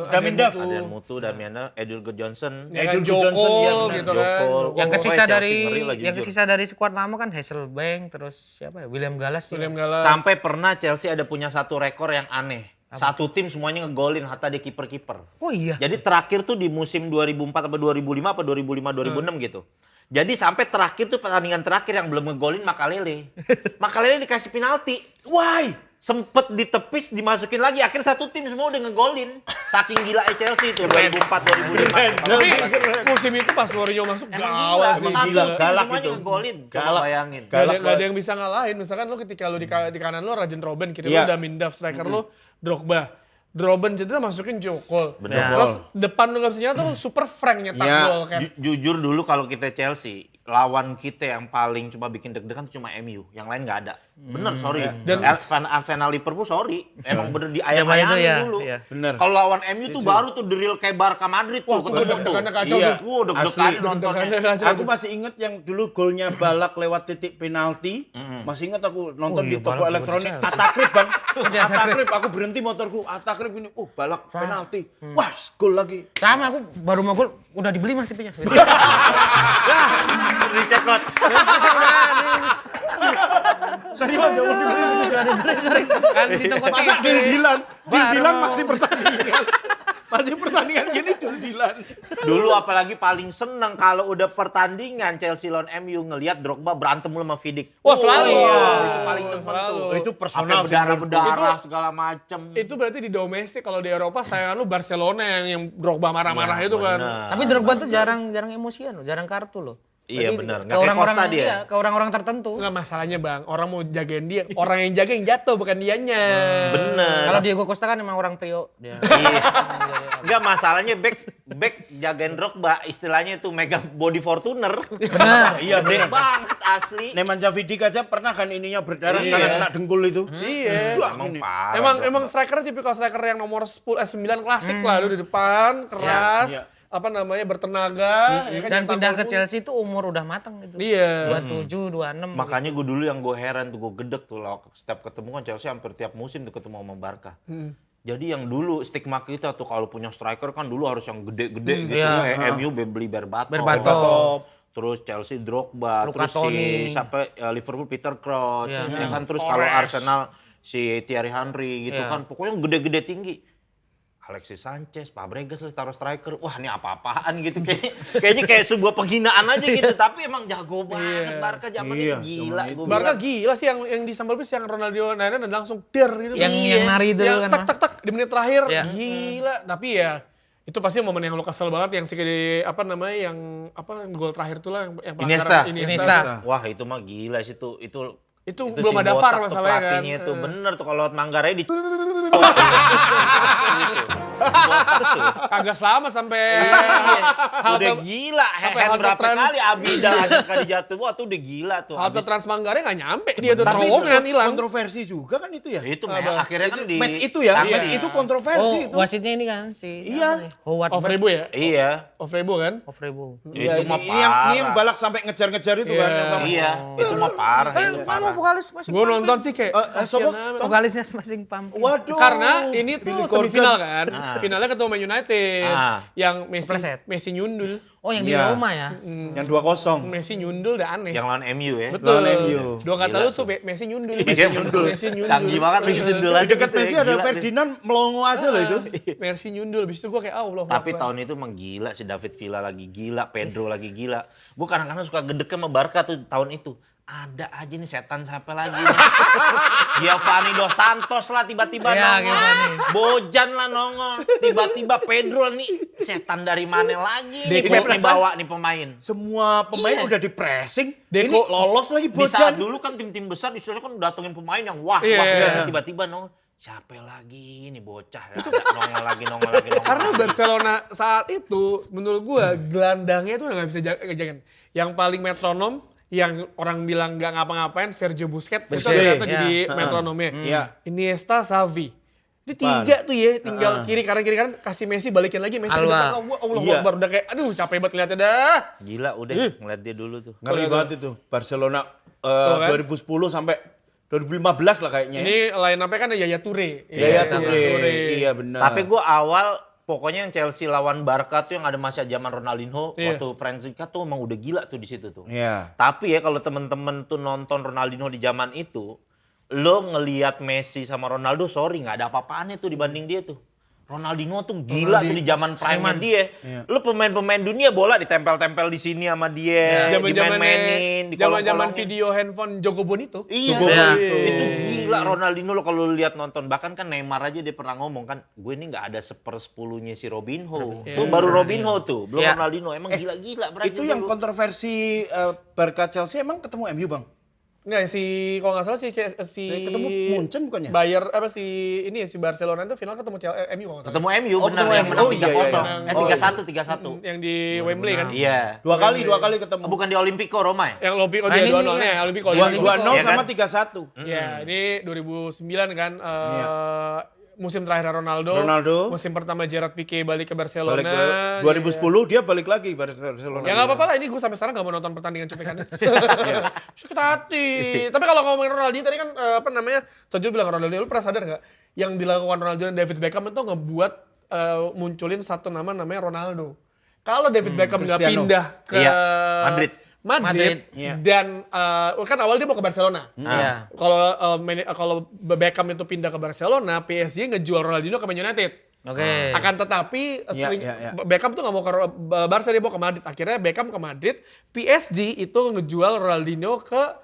Damindaf, Adrian Mutu, Damiana, Edulgo Johnson. Ya kan, Edul Johnson, iya Jokol benar. gitu kan. Jokol. Yang Pokoknya kesisa Chelsea ngeri lah, yang jujur. kesisa dari skuad lama kan Hasselbank, terus siapa ya? William Gallas. William Gallas. Sampai pernah Chelsea ada punya satu rekor yang aneh. Satu tim semuanya ngegolin, hatta dia kiper-kiper. Oh iya. Jadi terakhir tuh di musim 2004 apa 2005 apa 2005-2006 gitu. Jadi sampai terakhir tuh pertandingan terakhir yang belum ngegolin Makalele. Makalele dikasih penalti. why? Sempet ditepis, dimasukin lagi. Akhirnya satu tim semua udah ngegolin. Saking gila Chelsea itu 2004-2005. Tapi musim itu pas Mourinho masuk Emang gawat sih. Satu gila, tim galak semuanya itu. ngegolin. Coba Galak. bayangin. Galak Gak ada yang bisa ngalahin. Misalkan lu ketika lu di kanan lu Rajen Robben, kiri Iya. lu Damindaf, striker lu Drogba. Robben cedera masukin Jokol. Bener. Terus depan lu gak bisa nyata lu super Frank nyetak Iya. gol kan. Jujur dulu kalau kita Chelsea, lawan kita yang paling cuma bikin deg-degan tuh cuma MU, yang lain nggak ada. Bener, sorry. Dan- Fan Arsenal Liverpool, sorry. Emang bener di Iya, Pak, itu ayam-ayamin ya, dulu. iya. Bener. Kalau lawan MU tuh baru tuh drill kayak Barca Madrid tuh. Wah, ketemu tuh. deg-degannya kacau Iya. tuh. Wah, deg-degan Asli. nontonnya. Deg-degannya kacau Aku tuh. masih inget yang dulu golnya Balak lewat titik penalti. Masih inget aku nonton Oh di iya, toko Balak elektronik. juga di Atakrip bang. Di Atakrip, aku berhenti motorku. Atakrip ini, Balak penalti. Wah, gol lagi. Sama aku baru mau gol udah dibeli Mas TV-nya. Dicekot. Serius udah mau dibeli. Udah dibeli sorry. Kan di toko Masa TV. deal-dealan? Deal-dealan Baru. masih pertandingan. Masih pertandingan gini deal-dealan. Dulu apalagi paling seneng kalau udah pertandingan Chelsea lawan MU ngelihat Drogba berantem mulu sama Vidic. Wah, selalu. Itu paling demen Selalu. tuh. Oh, itu personal Sampai sih berdarah-berdarah Itu- segala macem. Itu berarti di domestik, kalau di Eropa sayangan lu Barcelona yang Drogba marah-marah itu kan. bener. Tapi Drogba tuh jarang emosian loh, jarang kartu loh. Iya, Berarti benar. Ke Nggak kayak orang-orang Costa dia. iya, ke orang-orang tertentu. Enggak masalahnya bang, orang mau jagain dia, orang yang jaga yang jatuh bukan dianya. Bener. Kalau Diego Costa kan emang orang PO dia. Iya. Enggak, masalahnya back jagain Drogba istilahnya itu megang body Fortuner. Benar. Iya, Gede bener. banget asli. Nemanja Vidic aja pernah kan ininya berdarah Iya. karena kena dengkul itu. Iya. Duh, Emang gini. parah. Emang striker tipikal striker yang nomor 9 klasik lah, lu di depan, keras, Iya. apa namanya, bertenaga, ya kan, Dan nyetak pindah ke gol. Chelsea itu umur udah matang gitu. Iya. 27, 26. Makanya gue dulu yang gue heran tuh, gue gedek tuh lah setiap ketemu kan Chelsea hampir tiap musim tuh ketemu sama Barca. Jadi yang dulu stigma kita tuh kalau punya striker kan dulu harus yang gede-gede gitu. Iya. MU beli Berbatov. Berbatov. Terus Chelsea Drogba, Luka terus Toni. si sampai Liverpool Peter Crouch, Iya. ya kan, terus kalau Torres. Arsenal si Thierry Henry gitu Iya. kan, pokoknya gede-gede tinggi. Alexis Sanchez, Fabregas taruh striker, wah ini apa-apaan gitu, kayaknya kayak sebuah penghinaan aja gitu, tapi emang jago banget Barca zaman Iya, itu gila. zaman itu. Gua Barca bilang. gila sih yang di sambal bis yang Ronaldo dan langsung der gitu. Yang nari itu yang kan, tak tak tak di menit terakhir, Iya. gila. Tapi ya itu pasti momen yang lu kesel banget, yang si apa namanya, yang apa gol terakhir tuh lah, yang pelanggaran Iniesta. Wah itu mah gila sih tuh, Itu si belum ada VAR botak tuh masalahnya kan. pelatihnya tuh bener tuh kalau Manggarai di Kagak selama sampai udah gila, sampai hand halte berapa trans. kali Abida aja kali jatuh, wah tuh udah gila tuh. halte Abis- Transmanggarai nggak nyampe dia tuh, Tapi terowongan itu hilang. kontroversi juga kan itu ya. itu Apa? akhirnya kan di Match itu ya, Iya. match itu kontroversi Oh, itu. wasitnya ini kan si Iya. siapa nih? Howard Ofrebo ya? Iya. Ofrebo kan? Ofrebo. Iya, Itu mah ini yang parah. Balak sampai ngejar-ngejar itu kan. Iya. yang sama- Iya, itu mah parah. itu Mana parah. vokalis masih Gue nonton sih kayak siapa? kasihan amat. vokalisnya masing pam. Waduh. Karena ini tuh Billy semifinal Corgan. kan, finalnya ketemu Man United, Ah. yang Messi, Kepleset. Messi nyundul, Oh yang di Iya. Roma ya. Yang 2-0. Messi nyundul udah aneh. Yang lawan MU ya. Betul. Lawan MU. Dua kata Gila lu tuh. tuh Messi nyundul. Messi nyundul. Messi nyundul. Canggih banget Messi nyundul Di aja dekat gitu ya, Messi ada gila tuh. Ferdinand melongo aja loh itu. Messi nyundul, habis itu gue kayak Allah. Tapi tahun itu emang gila si David Villa lagi gila, Pedro lagi gila. Gue kadang-kadang suka gedek sama Barca tuh tahun itu. Ada aja nih setan siapa lagi. Giovanni Dos Santos lah tiba-tiba Iya, nongol. Giovanni. Bojan lah nongol. Tiba-tiba Pedro nih setan dari mana lagi nih Deco. Pep nih bawa nih pemain. Semua pemain Iya. udah di pressing. Deco. Ini lolos lagi Di saat Bojan. dulu kan tim-tim besar istilahnya kan datengin pemain yang wah, Iya, wah. iya. Tiba-tiba nongol. Siapa lagi nih bocah. Ada nongol lagi. Karena lagi. Barcelona saat itu menurut gue gelandangnya tuh udah gak bisa jagain. Yang paling metronom, yang orang bilang gak ngapa-ngapain, Sergio Busquets. Itu Busquets. ternyata Iya. jadi metronomnya. Iya. Iniesta, Xavi. Ini tiga tuh ya, tinggal kiri kanan kasih Messi, balikin lagi Messi ke Alba. depan. Allah Iya. Akbar, udah kayak aduh capek banget liatnya dah. Gila udah ngeliat dia dulu tuh. Ngeri banget itu. Barcelona kan? 2010 sampai 2015 lah kayaknya. Ini line up-nya kan Yaya Toure. Yaya Yaya Toure. Iya benar. Tapi gue awal pokoknya yang Chelsea lawan Barca tuh yang ada masa zaman Ronaldinho Iya. waktu Frank Rijkaard tuh emang udah gila tuh di situ tuh. Iya. Tapi ya kalau temen-temen tuh nonton Ronaldinho di zaman itu, lo ngelihat Messi sama Ronaldo, sorry nggak ada apa-apaannya tuh dibanding dia tuh. Ronaldinho tuh gila tuh di zaman prime dia. Iya. Lo pemain-pemain dunia bola ditempel-tempel di sini sama dia, dimain-mainin, Zaman-zaman dikolong-kolongin. video handphone Jogo Bonito. Iya, Jogo iya. Bonito. Itu gila Ronaldinho lo kalau lihat nonton. Bahkan kan Neymar aja dia pernah ngomong kan, gue ini nggak ada 1/10-nya si Robinho. Tuh baru Robinho tuh, belum Iya. Ronaldinho. Emang gila-gila Brazil Itu yang dulu. kontroversi Barca Chelsea emang ketemu MU, Bang? Enggak, kalau nggak salah si Ketemu Munchen bukannya? Bayer si Barcelona itu final ketemu MU kalau nggak salah. Ketemu MU Oh, benar ketemu yang MU. menang Oh, iya, 3-0. iya. 3-1. Yang di Wembley kan. Iya. Dua kali ketemu. Bukan di Olimpico Roma ya? Yang Olimpico Nah, ini 2-0 nih, nya, Olimpico 2-0 Iya sama kan? 3-1. Ya, ini 2009 kan musim terakhir Ronaldo. Musim pertama Gerard Pique balik ke Barcelona. Balik ke 2010 dia balik lagi Barcelona. Ya nggak apa-apa lah, ini gue sampai sekarang nggak mau nonton pertandingan cuplikannya. Sakit hati. Tapi kalau ngomongin Ronaldinho tadi kan Sojo bilang Ronaldinho, lu pernah sadar nggak yang dilakukan Ronaldinho dan David Beckham itu ngebuat munculin satu namanya Ronaldo. Kalau David Beckham nggak Cristiano. pindah ke Iya, Madrid. Iya. Dan kan awal dia mau ke Barcelona. Iya. Kalau Beckham itu pindah ke Barcelona, PSG ngejual Ronaldinho ke Man United. Oke. Akan tetapi Iya. Beckham tuh nggak mau ke Barca, dia mau ke Madrid. Akhirnya Beckham ke Madrid, PSG itu ngejual Ronaldinho ke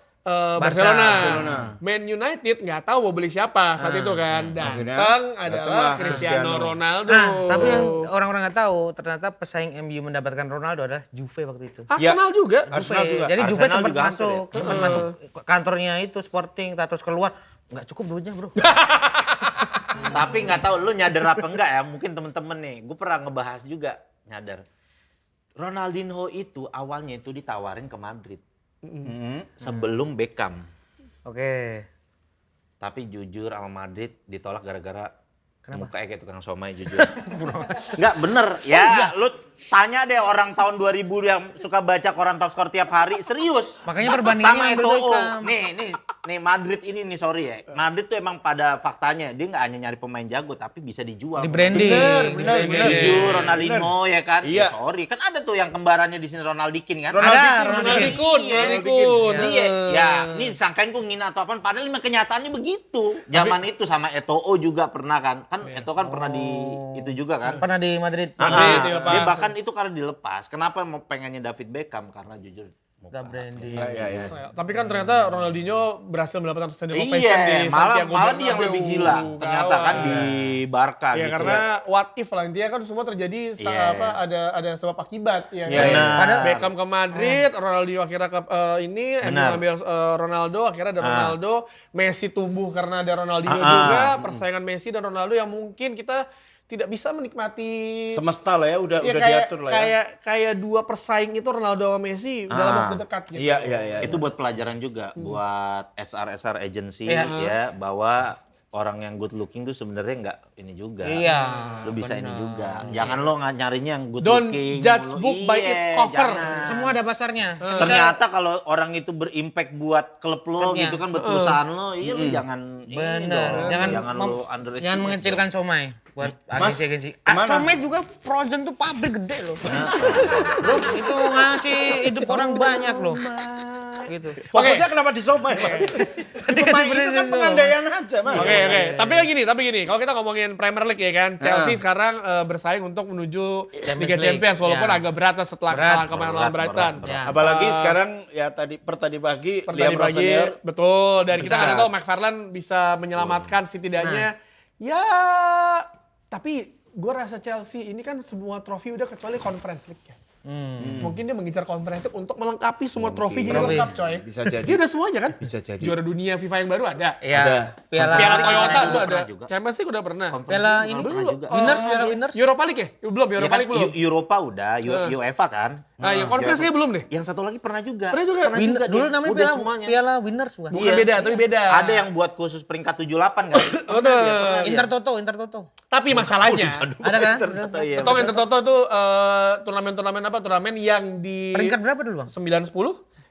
Barcelona. Man United nggak tahu mau beli siapa saat itu kan. Datang adalah datanglah Cristiano Cristiano. Ronaldo. Nah, tapi yang orang-orang nggak tahu, ternyata pesaing MU mendapatkan Ronaldo adalah Juve waktu itu. Arsenal juga. Arsenal juga. Jadi Juve Arsenal sempat juga hampir masuk kantornya itu Sporting, terus keluar nggak cukup duitnya bro. Tapi nggak tahu lu nyadar apa enggak ya? Mungkin temen-temen nih, gue pernah ngebahas juga nyadar. Ronaldinho itu awalnya itu ditawarin ke Madrid sebelum Beckham. Oke. Tapi jujur sama Madrid ditolak gara-gara muka kayak tukang somai jujur. Oh, Enggak bener ya, lu tanya deh orang tahun 2000 yang suka baca koran top score tiap hari, serius. Makanya perbandingannya sama ambil Eto'o. Beckham. Nih Madrid ini nih sorry ya. Madrid tuh emang pada faktanya dia nggak hanya nyari pemain jago tapi bisa dijual. Di branding. Bener. Jujur Ronaldinho ya kan. Iya. Ya, sorry, kan ada tuh yang kembarannya di sini Ronaldikin kan. Ronaldinho. Iya, ya, ini sangkain gue ngina atau apa, padahal lima kenyataannya begitu. Zaman itu sama Eto'o juga pernah kan. Kan Eto'o kan pernah di itu juga kan. Pernah di Madrid. dilepas. Dia bahkan itu karena dilepas. Kenapa mau pengennya David Beckham? Karena jujur Gak branding. Iya. Tapi kan ternyata Ronaldinho berhasil mendapatkan standing ovation Iya, di Santiago malah dia yang Bernabeu. lebih gila. Ternyata kan di Barca Ya gitu. karena what if lah, intinya kan semua terjadi Iya. ada sebab akibat ya. Iya, kan? iya. Padahal Beckham ke Madrid, Ronaldinho akhirnya ke MU Benar. ngambil Ronaldo, akhirnya ada Ronaldo, Messi tumbuh karena ada Ronaldinho juga, persaingan Messi dan Ronaldo yang mungkin kita tidak bisa menikmati Semesta lah ya udah ya, diatur lah ya. kayak dua persaing itu Ronaldo sama Messi dalam waktu dekat gitu. Iya. Itu buat pelajaran juga buat SR agency Iya. ya, bahwa orang yang good looking tuh sebenarnya nggak ini juga. Iya, Lu bisa ini juga. Jangan lo nyarinya yang good Don't looking. judge mulu. book by Iya, its cover. jangan. Semua ada pasarnya. Ternyata kalau orang itu berimpact buat klub lo Klubnya. gitu kan, buat perusahaan lo, iya lu jangan ini Bener. dong. Jangan lo underestimate. Jangan mengecilkan Somai buat Mas, agensi-agensi. kemana? Somai juga Frozen tuh pabrik gede loh. Bro, itu ngasih hidup orang banyak loh. Gitu. Fokusnya kenapa di Somai, Mas? Pemain itu kan pengandaian aja, Mas. Oke. Tapi gini. Kalau kita ngomongin Premier League ya kan, Chelsea sekarang bersaing untuk menuju Liga Champions walaupun Ya. agak berat setelah Berat. kemarin lawan Brighton. berat. Ya. Apalagi sekarang ya tadi pagi Liam Pertandingan pagi, Rossinier betul. Dan kita Betul. nggak tahu McFarlane bisa menyelamatkan setidaknya. Ya, tapi gue rasa Chelsea ini kan semua trofi udah kecuali Conference League ya. Mungkin dia mengincar Conference League untuk melengkapi semua trofi jadi Trofi. lengkap coy. Bisa jadi. Dia udah semuanya kan? Bisa jadi. Juara dunia FIFA yang baru ada. Iya. Ada. Piala Piala Toyota juga udah ada. pernah juga. Champions League udah pernah. Piala ini Pernah juga. Winners, Piala Winners. Europa League ya? Belum, Ya Europa kan, League belum. Europa udah, UEFA kan. Nah, yang Conference League belum deh. Yang satu lagi pernah juga. Pernah juga. Dulu namanya Udah Piala, semuanya. Piala Winners bukan? Bukan beda, tapi beda. Ada yang buat khusus peringkat 78 kan? Betul. Inter Toto. Tapi masalahnya, Ada kan? Iya, Betul, Inter Toto tuh turnamen apa? Turnamen yang di Peringkat berapa dulu, Bang? 9-10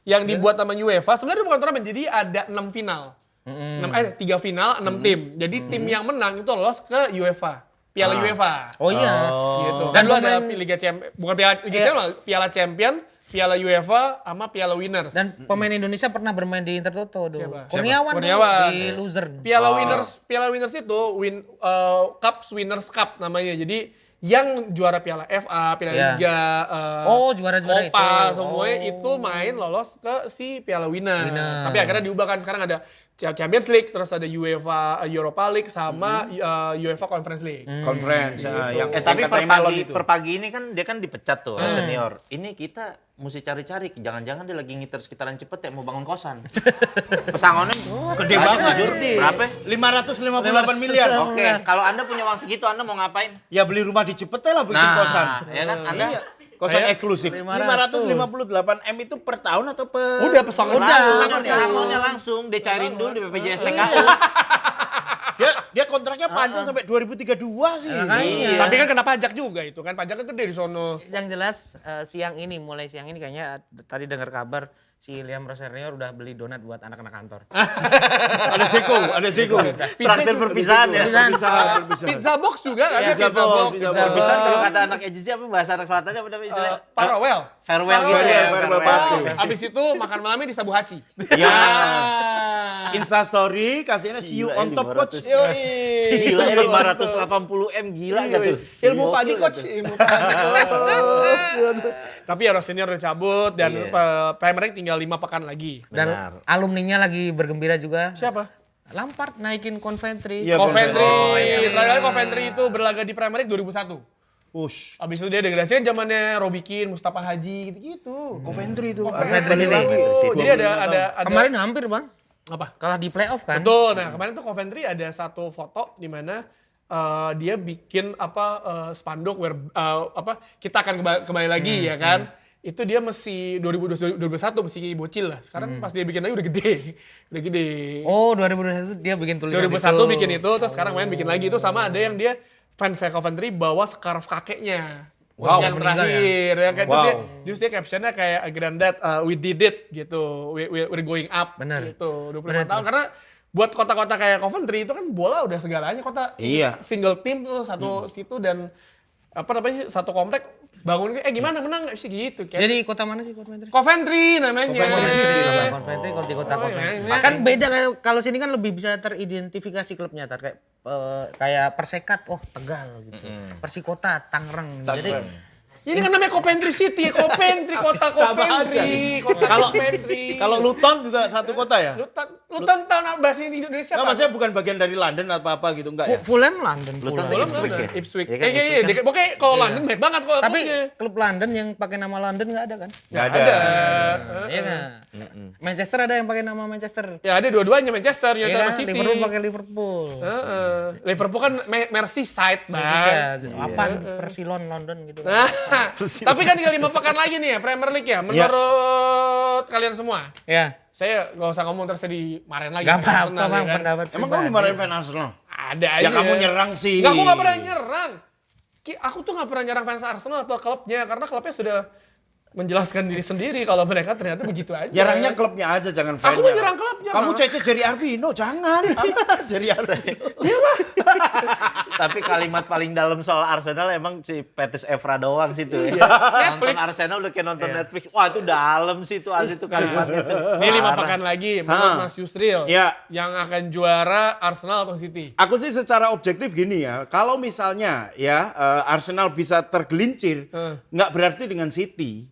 yang dibuat sama UEFA. Sebenarnya bukan turnamen, jadi ada 6 final. 3 final, 6 tim. Jadi tim yang menang itu lolos ke UEFA. Piala UEFA. Oh iya. Gitu. Dan Dan lu ada pemain- Liga Champion, bukan Piala Liga Champion, Piala Champion, Piala UEFA sama Piala Winners. Dan pemain Indonesia pernah bermain di Inter Toto dulu. Siapa? Kurniawan, Kurniawan. di loser. Piala Winners itu Winners Cup namanya. Jadi yang juara Piala FA, Piala Iya. Liga, Juara-juara Copa, itu. semuanya itu main lolos ke si Piala Winners. Tapi akhirnya diubah kan, sekarang ada Champions League, terus ada UEFA Europa League sama UEFA Conference League. Conference yang Tapi katanya melon itu. per pagi ini kan dia kan dipecat tuh senior. Ini kita mesti cari-cari. Jangan-jangan dia lagi ngiter sekitaran Cipete mau bangun kosan. Pesangonnya Gede banget. Berapa? 558 miliar. Oke, kalau Anda punya uang segitu Anda mau ngapain? Ya beli rumah di Cipete lah bikin kosan. Ya kan Anda Iya. Kosan Kayak eksklusif. 558 M itu per tahun atau per? Udah pesangon pesangonnya langsung dicairin dulu di BPJS TKI. Dia kontraknya panjang sampai 2032 sih. Makanya. Tapi kan kena pajak juga itu kan, pajaknya gede di sono. Yang jelas mulai siang ini kayaknya tadi dengar kabar si Liam Senior udah beli donat buat anak-anak kantor. Ada Ceko. Traktir perpisahan ya. Berpisah. Pizza box juga kan, Pizza pizza box, box. pizza box. Perpisahan kalau kata anak agency apa bahasa anak selatannya apa namanya istilahnya? Farewell. Farewell gitu ya. Farewell party. Abis itu makan malamnya di Sabu Haci. Ya. Insta story kasihnya see you on top coach. Yoi. Gila 580 M gila gak tuh? Ilmu padi coach, ilmu padi coach. Tapi ya Senior udah cabut dan Premier League tinggal 5 pekan lagi. Dan Benar. alumninya lagi bergembira juga. Siapa? Lampard naikin Coventry. Iya, Coventry. Oh, Terakhir kali Coventry itu berlaga di Premier League 2001. Push. Abis itu dia degradasi kan zamannya Robbie Keane, Mustafa Haji gitu-gitu. Coventry itu. Coventry Balik City. lagi. Jadi ada Kemarin hampir bang, apa? kalah di playoff kan. Betul. Nah, kemarin tuh Coventry ada satu foto di mana dia bikin spanduk kita akan kembali lagi ya kan. Itu dia masih 2021 masih bocil lah. Sekarang pas dia bikin lagi udah gede. Udah gede. Oh 2021 dia bikin tulisan 2001 bikin itu, terus sekarang main bikin lagi itu sama ada yang dia fans Coventry bawa scarf kakeknya. Wow. Yang terakhir, yang kayak terus dia captionnya kayak Granddad, we did it gitu, we're going up Bener. gitu, 25 tahun. Karena buat kota-kota kayak Coventry itu kan bola udah segalanya kota. Iya. Single team tuh satu situ dan satu komplek bangun gimana menang nggak sih gitu kan. Jadi kota mana sih Coventry? Coventry namanya. Coventry kalau di kota Coventry. iya. Kan beda kalau sini kan lebih bisa teridentifikasi klubnya kayak Persekat, oh Tegal gitu. Persikota Tangerang. Jadi Ini kan namanya Coventry City, Coventry, kota Sama Coventry, kota Coventry. Kalau Luton juga satu kota ya? Luton tahu bahasa Indonesia Nggak, apa? maksudnya bukan bagian dari London atau apa gitu, enggak ya? Fulham London. Luton Fulham. Ipswich ya? Ipswich. Iya kan, Iya. Pokoknya kalau London baik banget kok. Tapi klub London yang pakai nama London nggak ada kan? Nggak ada. Iya nggak? Manchester ada yang pakai nama Manchester. Ya ada dua-duanya Manchester, Iya United kan? City. Liverpool pakai Liverpool. Liverpool kan Merseyside, Bang. Apa Persilon London gitu. Nah, tapi kan tinggal 5 pekan lagi nih ya Premier League ya. Menurut kalian semua, Ya. saya nggak usah ngomong terus dimarahin lagi. Gak sama apa-apa Arsenal, bang ya kan? pendapat. Emang kamu dimarahin fan Arsenal? Ada aja. Ya kamu nyerang sih. Nggak, aku nggak pernah nyerang. Aku tuh nggak pernah nyerang fans Arsenal atau klubnya karena klubnya sudah menjelaskan diri sendiri kalau mereka ternyata begitu aja. Nyerangnya klubnya aja, jangan fan. Aku mau nyerang klubnya. Kamu Bang. Cece Jerry Arvino, jangan. Jerry Arvino. Tapi kalimat paling dalam soal Arsenal emang si Petis Evra doang situ ya. Netflix. Nonton Arsenal udah kayak nonton Netflix. Wah itu dalam sih itu asli itu kalimatnya tuh. Ini 5 Parah. pekan lagi menurut Mas Yusril. Ya. Yang akan juara Arsenal atau City? Aku sih secara objektif gini ya, kalau misalnya ya Arsenal bisa tergelincir, nggak berarti dengan City.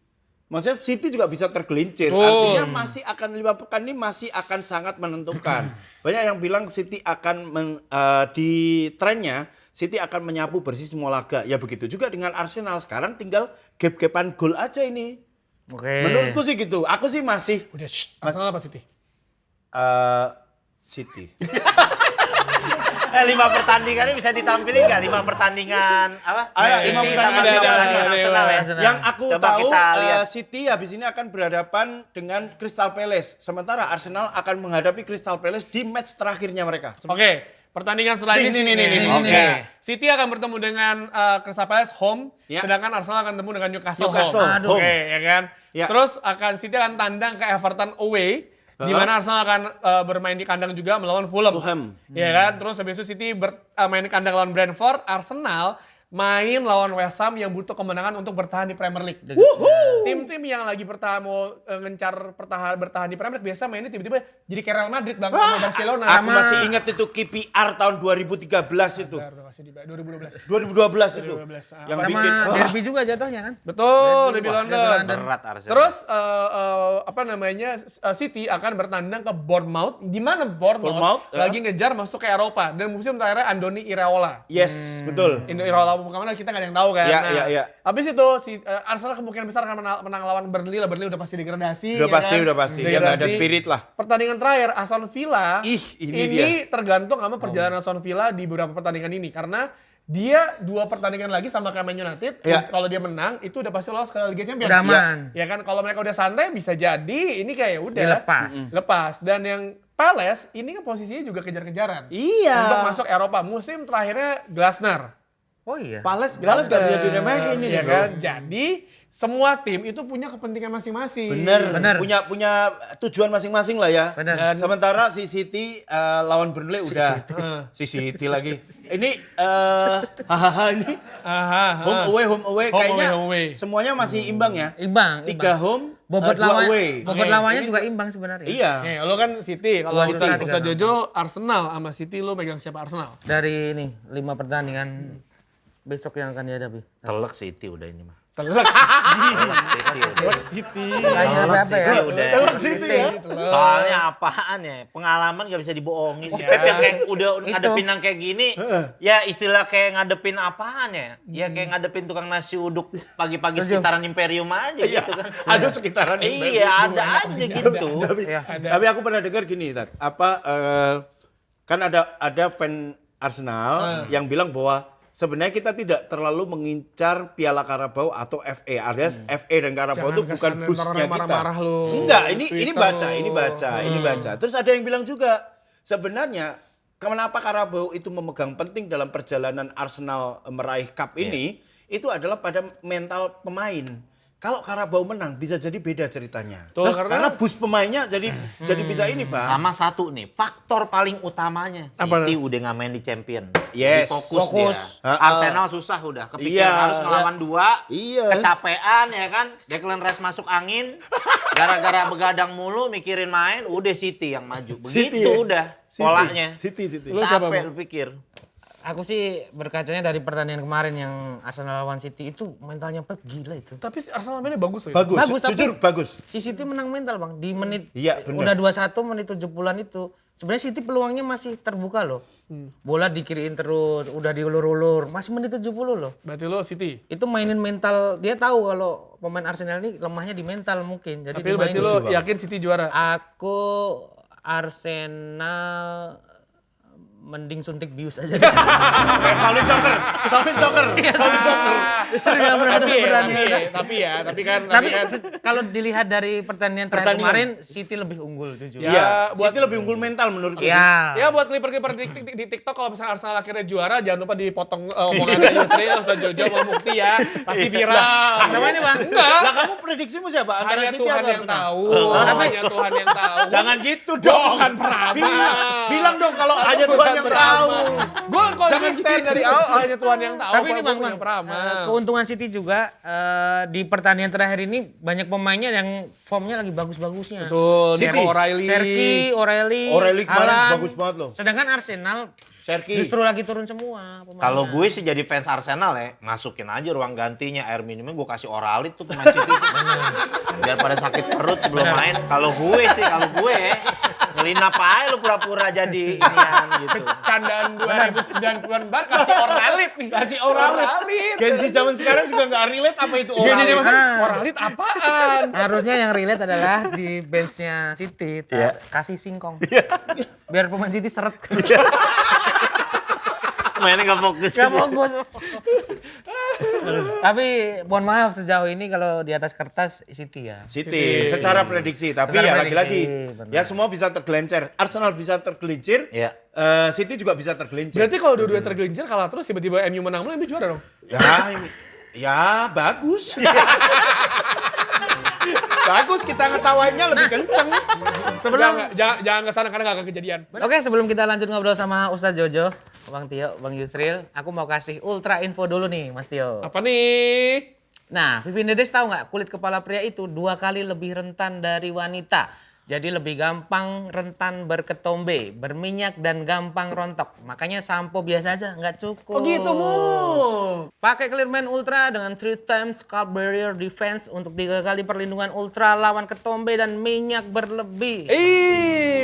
Maksudnya City juga bisa tergelincir. Artinya masih akan 5 pekan ini masih akan sangat menentukan. Banyak yang bilang City akan di trennya City akan menyapu bersih semua laga. Ya begitu juga dengan Arsenal. Sekarang tinggal gap-gapan gol aja ini. Oke. Menurutku sih gitu. Aku sih masih Udah, Arsenal apa City? City. 5 pertandingannya bisa ditampilin nggak? 5 pertandingan apa? Ayo, City 5 sama pertandingan. 5 pertandingan Ada. Arsenal ya. Yang aku Coba tahu kita lihat. City habis ini akan berhadapan dengan Crystal Palace. Sementara Arsenal akan menghadapi Crystal Palace di match terakhirnya mereka. Oke, pertandingan selanjutnya. Nih. Oke. City akan bertemu dengan Crystal Palace home, Ya. sedangkan Arsenal akan bertemu dengan Newcastle Newcastle home. home. Oke, ya kan? Ya. Terus City akan tandang ke Everton away, di mana Arsenal akan bermain di kandang juga melawan Fulham. Ya kan? Terus habis itu City main di kandang lawan Brentford, Arsenal main lawan West Ham yang butuh kemenangan untuk bertahan di Premier League. Tim-tim yang lagi mau bertahan di Premier League biasa mainnya tiba-tiba jadi kayak Real Madrid Bang sama Barcelona. Aku masih ingat itu KPR tahun 2013 itu. Bentar, udah kasih di 2012. 2012 itu. 2012. Yang Sama bikin derby juga jatuhnya kan? Betul, di London. Berat Arsenal. Terus City akan bertandang ke Bournemouth. Di mana Bournemouth Bournemouth, lagi ngejar masuk ke Eropa dan musim terakhir Andoni Iraola. yes, betul. Iraola kemana kita nggak ada yang tahu kan. Iya, Nah, iya, iya. Habis itu Arsenal kemungkinan besar akan menang lawan Burnley lah. Burnley udah pasti degradasi. Udah ya pasti, kan? udah pasti. Dia nggak ada Degradasi. spirit lah. Pertandingan terakhir Aston Villa. Ini dia. Tergantung sama perjalanan Aston Villa di beberapa pertandingan ini karena dia 2 pertandingan lagi sama kayak Man United. Iya. Kalau dia menang itu udah pasti lolos ke Liga Champions. Udah aman. Ya kan kalau mereka udah santai bisa jadi ini kayak udah Lepas. Dan yang Palace ini kan posisinya juga kejar-kejaran. Iya. Untuk masuk Eropa. Musim terakhirnya Glasner. Oh iya. Palace gak bisa diremehin ini ya bro. kan? Jadi semua tim itu punya kepentingan masing-masing. Bener. Punya tujuan masing-masing lah ya. Bener. Sementara si City lawan Burnley udah. Si City lagi. Ini ini home away kayaknya home away. semuanya masih imbang ya. Imbang. 3 home, Bobot 2 lawan, away. bobot Oke, lawannya ini juga imbang sebenarnya. Iya. Nih, lo kan City. Kalau City. Ustaz Jojo Arsenal sama City lo megang siapa Arsenal? Dari ini 5 pertandingan besok yang akan dihadapi. Telek City udah ini mah. Telak Telek City udah. Kayaknya apa ya? Udah. Telek City ya. Soalnya apaan ya? Pengalaman gak bisa dibohongin. Si Pep yang kayak udah ngadepin yang kayak gini, ya istilah kayak ngadepin apaan ya? Ya kayak ngadepin tukang nasi uduk pagi-pagi sekitaran Imperium aja gitu kan. Ada sekitaran Iya, ada aja gitu. Tapi aku pernah dengar gini, Tat. Kan ada fan Arsenal yang bilang bahwa sebenarnya kita tidak terlalu mengincar Piala Carabao atau FA. Alias FA dan Carabao itu bukan busnya kita. Marah-marah lu. Enggak, ini Twitter baca. Terus ada yang bilang juga sebenarnya kenapa Carabao itu memegang penting dalam perjalanan Arsenal meraih cup ini itu adalah pada mental pemain. Kalau Carabao menang bisa jadi beda ceritanya. Tuh, Karena bus pemainnya jadi bisa ini, Pak. Sama satu nih, faktor paling utamanya. Apa? City udah nggak main di Champion. Yes. Fokus dia. Arsenal susah udah. Kepikiran Iya. harus ngelawan 2. Iya. Kecapean ya kan. Declan Rice masuk angin. Gara-gara begadang mulu mikirin main. Udah City yang maju. Begitu City, ya? udah polanya. City. Lu siapa, Capek Bang? lu pikir. Aku sih berkacanya dari pertandingan kemarin yang Arsenal lawan City itu mentalnya Pep gila itu. Tapi Arsenal mainnya bagus loh. Bagus, Bagus, tapi- jujur bagus. Si City menang mental bang di menit Iya, bener. udah 21 menit 70-an itu. Sebenarnya City peluangnya masih terbuka loh. Bola dikiriin terus, udah diulur-ulur, masih menit 70 loh. Berarti lo City. Itu mainin mental, dia tahu kalau pemain Arsenal ini lemahnya di mental mungkin. Jadi Tapi berarti lo yakin City juara? Aku Arsenal mending suntik bius aja. Solid Joker. Tapi kan Tapi kalau dilihat dari pertandingan terakhir kemarin, City lebih unggul jujur. Iya, buat- City lebih unggul mental menurutku. Iya. ya buat kliper-kliper di TikTok kalau misalnya Arsenal akhirnya juara jangan lupa dipotong omongannya Yusri, Ustaz Jojo mau bukti ya. Pasti viral. Sama ini bang. Enggak. Lah kamu prediksimu siapa? Antara Hanya City Tuhan atau yang Arsenal? tahu. Hanya Tuhan yang tahu. Jangan gitu dong. Bukan peramal. Bilang dong kalau hanya Tuhan yang tahu. Gue konsisten gitu. dari awal hanya Tuhan yang tahu. Tapi ini bang, keuntungan City juga di pertandingan terakhir ini banyak pemainnya yang formnya lagi bagus-bagusnya. Betul, City. Nico O'Reilly. Serki, O'Reilly, O'Reilly kemarin Haaland. bagus banget loh. Sedangkan Arsenal Serki. justru lagi turun semua pemainnya. Kalau gue sih jadi fans Arsenal ya, masukin aja ruang gantinya, air minumnya gue kasih Oralit tuh pemain City. Biar pada sakit perut sebelum main. Kalau gue ngelinap aja lu pura-pura jadi inian gitu. Candaan 2090-an bar kasih Oralit nih. Kasih Oralit. Genji zaman sekarang juga nggak relate apa itu Iya, jadi orang. maksudnya Oralit apaan? Harusnya yang relate adalah di benchnya City, kasih singkong. Biar pemain City seret. Mainnya gak fokus. Gak fokus. Tapi mohon maaf sejauh ini kalau di atas kertas City ya. City, secara prediksi. Tapi Secara ya prediksi, lagi-lagi, benar. ya semua bisa tergelencer. Arsenal bisa tergelincir, Iya. City juga bisa tergelincir. Berarti kalau dua-duanya tergelincir kalah terus tiba-tiba MU menang MU juara dong. Ya bagus. Bagus, kita ngetawainnya lebih kenceng. Jangan kesana karena gak akan kejadian. Oke, sebelum kita lanjut ngobrol sama Ustadz Jojo, Bang Tio, Bang Yusril, aku mau kasih ultra info dulu nih, Mas Tio. Apa nih? Nah, Vivien Dedes tahu nggak kulit kepala pria itu 2 kali lebih rentan dari wanita. Jadi lebih gampang rentan berketombe, berminyak dan gampang rontok. Makanya sampo biasa aja nggak cukup. Oh gitu, Mu. Pakai Clearman Ultra dengan 3 times scalp barrier defense untuk 3 kali perlindungan ultra lawan ketombe dan minyak berlebih.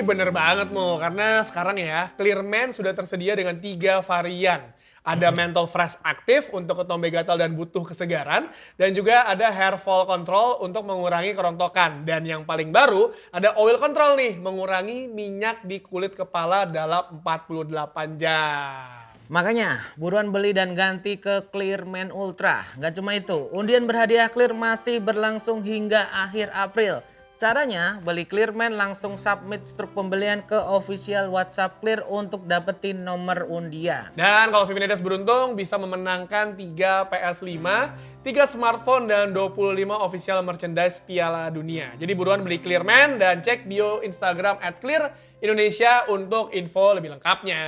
Bener banget Mo, karena sekarang ya Clearman sudah tersedia dengan 3 varian. Ada mental fresh aktif untuk ketombe gatal dan butuh kesegaran. Dan juga ada hair fall control untuk mengurangi kerontokan. Dan yang paling baru ada oil control nih, mengurangi minyak di kulit kepala dalam 48 jam. Makanya buruan beli dan ganti ke Clearman Ultra. Gak cuma itu, undian berhadiah Clear masih berlangsung hingga akhir April. Caranya, beli Clearman langsung submit struk pembelian ke official WhatsApp Clear untuk dapetin nomor undian. Dan kalau Feminitas beruntung bisa memenangkan 3 PS5, 3 smartphone, dan 25 official merchandise Piala Dunia. Jadi buruan beli Clearman dan cek bio Instagram @clearindonesia untuk info lebih lengkapnya.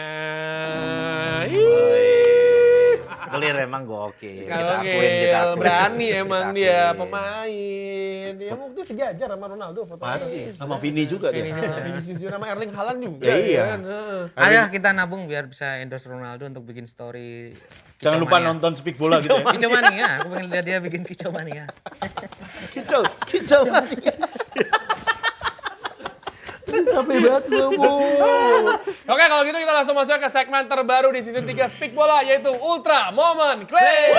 Clear emang gokil. Oke, Kita akuin. berani emang dia akuin. pemain. Dia mungkin sejajar sama Ronaldo fotonya. Pasti. Sama Vini juga dia. Vinicius Junior sama Erling Haaland juga. Ya, iya. kan? Heeh. Ayo kita nabung biar bisa endorse Ronaldo untuk bikin story. Jangan lupa Kicau Mania. nonton Speak Bola gitu ya. Kicau Mania, aku pengen lihat dia bikin Kicau Mania. Kicau Mania. Capek banget gue, Oke, kalau gitu kita langsung masuk ke segmen terbaru di season 3 Speak Bola, yaitu Ultra Moment Clear.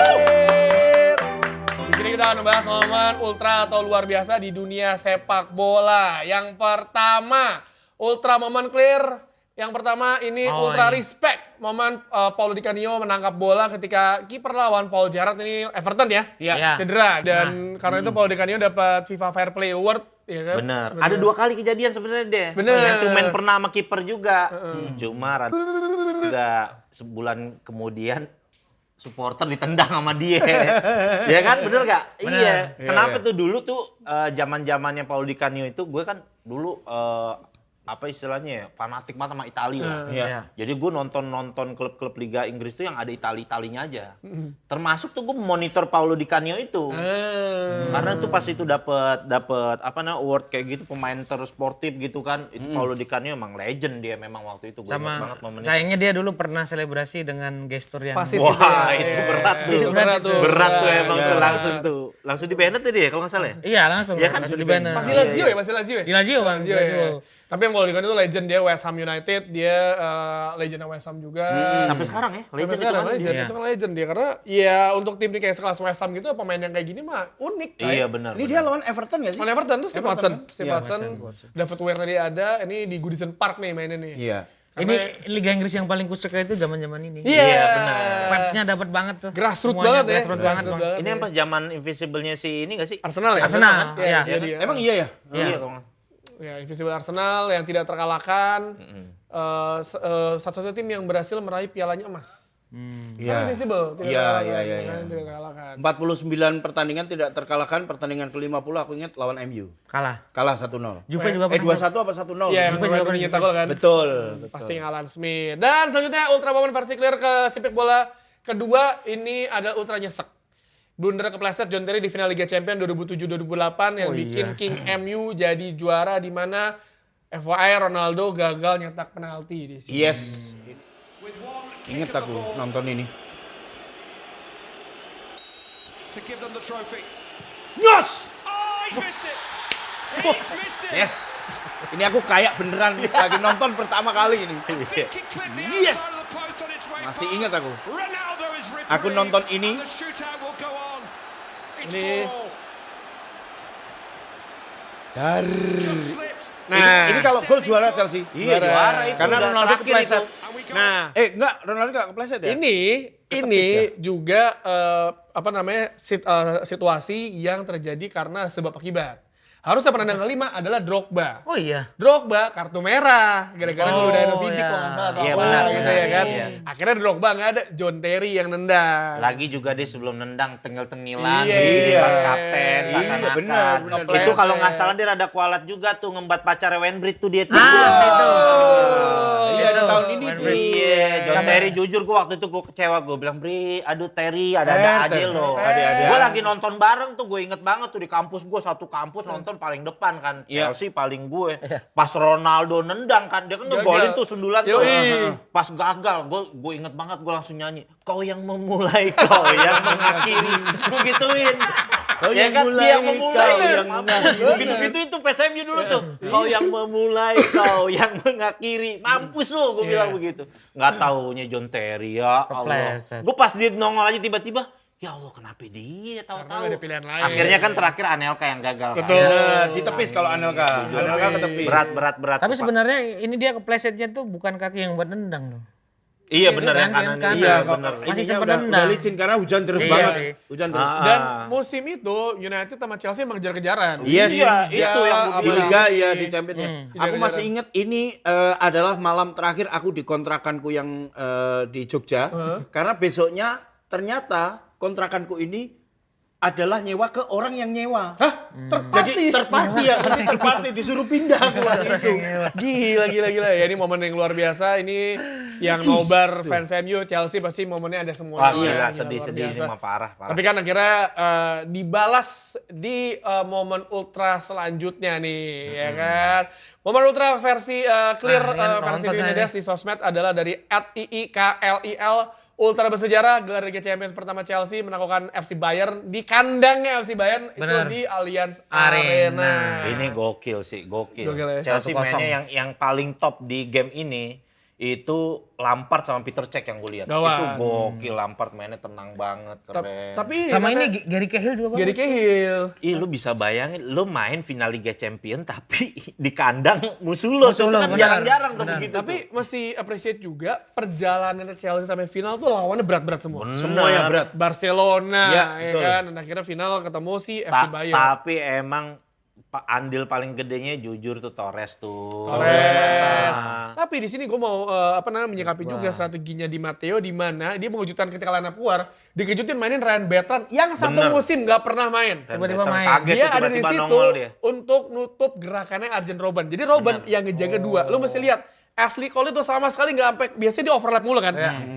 Di sini kita akan membahas momen ultra atau luar biasa di dunia sepak bola. Yang pertama, Ultra Moment Clear. Yang pertama ini ultra respect. Momen Paulo Di Canio menangkap bola ketika kiper lawan Paul Gerrard ini Everton ya. Iya. Cedera. Dan karena itu Paulo Di Canio dapat FIFA Fair Play Award. Ya kan? Bener. Ada 2 kali kejadian sebenarnya deh. Bener. Yang tuh main pernah sama kiper juga. Cuma juga sebulan kemudian supporter ditendang sama dia. Ya kan, bener gak? Bener. Iya. Iya, Kenapa iya. tuh dulu tuh zaman-zamannya Paulo Di Canio itu gue kan dulu apa istilahnya ya, fanatik banget sama Italia. Iya. Jadi gue nonton klub-klub Liga Inggris tuh yang ada Italinya aja. Termasuk tuh gue monitor Paulo Di Canio itu. Karena tuh pas itu dapet apa namanya award kayak gitu, pemain tersportif gitu kan. Itu Paulo Di Canio emang legend dia memang waktu itu. Gua ingat Sama banget momen itu. sayangnya dia dulu pernah selebrasi dengan gestur yang Pasti Wah, sih, itu iya. berat tuh. Itu berat tuh. Berat tuh emang Iya. tuh langsung di banned tuh dia kalau nggak salah ya. Iya langsung. Iya kan? langsung di banner. Pasti Lazio ya, pasti Lazio ya? Di Lazio, Bang, di Lazio. ya. Tapi yang Paulo Di Canio itu legend, dia West Ham United, dia legend West Ham juga. Sampai sekarang ya, Sampai legend itu sekarang kan. legend, Iya. itu kan legend dia. Karena ya untuk tim kayak sekelas West Ham gitu, pemain yang kayak gini mah unik. coy. Iya benar. Ini dia lawan Everton gak sih? Lawan Everton tuh Steve Everton, Watson. kan? Steve Iya, Watson, David Weir tadi ada, ini di Goodison Park nih mainnya nih. Iya. Ini Liga Inggris yang paling kusuka itu zaman-zaman ini. Iya, benar. Vibes-nya dapat banget tuh. Grassroots Semuanya banget ya. grassroots banget, Bang. Ini yang pas zaman Invisible-nya si ini nggak sih? Arsenal ya? Arsenal, iya. Iya, dia. Emang iya ya? Iya, kalau nggak- Ya, Invisible Arsenal yang tidak terkalahkan. Satu-satunya tim yang berhasil meraih pialanya emas. Iya. Kan Invisible, tidak Iya, terkalahkan, iya, iya, kan? iya. Tidak terkalahkan. 49 pertandingan tidak terkalahkan, pertandingan ke-50 aku ingat lawan MU. Kalah. Kalah 1-0. Juve juga pernah. 2-1 apa 1-0? Iya, yang Juve juga Ronaldo nyetak gol kan. Betul. Passing Alan Smith. Dan selanjutnya Ultra Moment versi clear ke sepak bola kedua, ini adalah ultra nyesek. Blunder kepleset John Terry di final Liga Champions 2007-2008 yang bikin King MU jadi juara, di mana FYI Ronaldo gagal nyetak penalti di sini. Yes. Ingat aku nonton ini. To give them the trophy. Yes! Oh, he's missed it! He's missed it! Yes. Ini aku kayak beneran lagi nonton pertama kali ini. Think he clipped the Yes! outside of the post on its way Masih past. ingat aku. Ronaldo is ripped Aku free, nonton ini. and the shootout will go on. It's Ini- 4-all. Just Just slipped. ini kalau gol juara Chelsea. Iya, juara itu. Karena udah Ronaldo terakhir kepleset. itu. And we go. Nah, Enggak, Ronaldo enggak kepleset ya? ini Ketepis ya? juga situasi yang terjadi karena sebab akibat. Harusnya penendang kelima adalah Drogba. Oh iya. Drogba kartu merah gara-gara Oh, Ludovic Vidic iya. kalau nggak salah. Iya, Apa benar, gitu benar, ya kan. iya. Akhirnya Drogba nggak ada, John Terry yang nendang. Lagi juga dia sebelum nendang tengil-tengilan, Iya. di depan Iya. kapten, Iya, seakan-akan. benar, benar. Itu kalau nggak Kepleset. salah dia rada kualat juga tuh ngembat pacarnya Wenbrit tuh dia tuh. itu. Iya, ada tahun ini tuh. Iya, John Terry jujur gue waktu itu gue kecewa, gue bilang, Bri, aduh Terry ada-ada aja Terry. loh. Ada-ada. Gue lagi nonton bareng tuh, gue inget banget tuh di kampus gue, satu kampus nonton paling depan kan. Iya. Chelsea paling gue. Pas Ronaldo nendang kan, dia kan Gagal. ngegolin tuh sundulan tuh. Yoi. Pas gagal, gue inget banget gue langsung nyanyi, kau yang memulai, kau yang mengakhiri. Gue gituin. Kau Ya yang kan, mulai, dia yang memulai. kau yang mengakhiri. Gitu-gitu itu PSMU dulu tuh. Kau yang memulai, kau yang mengakhiri. Mampus lu, gue bilang begitu. Nggak taunya John Terry, ya Allah. Kepleset. Gue pas dia nongol aja tiba-tiba, ya Allah kenapa dia Karena tahu-tahu. nggak ada pilihan lain. Akhirnya kan terakhir Anelka yang gagal. kan. Betul. Nah, ditepis kalau Anelka. Anelka ketepis. Berat. Tapi sebenarnya ini dia keplesetnya tuh bukan kaki yang buat nendang loh. Iya benar yang kan, kanan. kan. Iya, benar. kok Masih ininya sempat udah nendang. licin karena hujan terus Iya banget. sih. Hujan terus. Dan musim itu United sama Chelsea emang kejar-kejaran. Yes. Iya, itu yang apalagi Di Liga ya di Champions ya. Aku Kejar-kejaran. masih ingat ini adalah malam terakhir aku di kontrakanku yang di Jogja. Karena besoknya ternyata kontrakanku ini adalah nyewa ke orang yang nyewa. Hah? Jadi terpati ya, jadi terpati disuruh pindah aku waktu itu. Gila. Ya ini momen yang luar biasa. Ini yang nobar fans MU, Chelsea pasti momennya ada semua. Wah Gila, gila, luar sedih-sedih ini biasa. mah parah. Tapi kan akhirnya dibalas di momen ultra selanjutnya nih, ya kan. Momen ultra versi clear yang versi nonton saya Unidas di sosmed adalah dari @iiklil. Ultra bersejarah gelar Liga Champions pertama Chelsea menaklukkan FC Bayern di kandangnya FC Bayern Bener. itu di Allianz Arena. Arena. Ini gokil sih, gokil. Gokil ya. Chelsea 1-0. mainnya yang paling top di game ini itu Lampard sama Peter Cech yang gue lihat. Gawat. Itu gokil, Lampard mainnya tenang banget, keren. Tapi Sama kata- ini Gary Cahill juga bagus. Gary Cahill. Ih, lu bisa bayangin, lu main final Liga Champions tapi di kandang musuh lo. Musuh Itu lo, kan benar, jarang-jarang tuh benar. begitu. Tapi masih appreciate juga perjalanan Chelsea sampai final tuh lawannya berat-berat semua. Semuanya berat. Barcelona, Iya, ya betul. kan. Dan akhirnya final ketemu si FC Bayern. Tapi emang andil paling gedenya jujur tuh Torres tuh. Torres. Nah. Tapi di sini gue mau menyikapi juga strateginya di Matteo di mana dia mengejutkan ketika line up keluar, dikejutin mainin Ryan Bertrand yang satu Bener. musim nggak pernah main. Dan Tiba-tiba Bertrand main. kaget Dia tuh, ada di tiba-tiba situ nongol dia. untuk nutup gerakannya Arjen Robben. Jadi Robben yang ngejaga dua. Lu mesti lihat Ashley Cole itu sama sekali nggak sampai, biasanya di overlap mulu kan.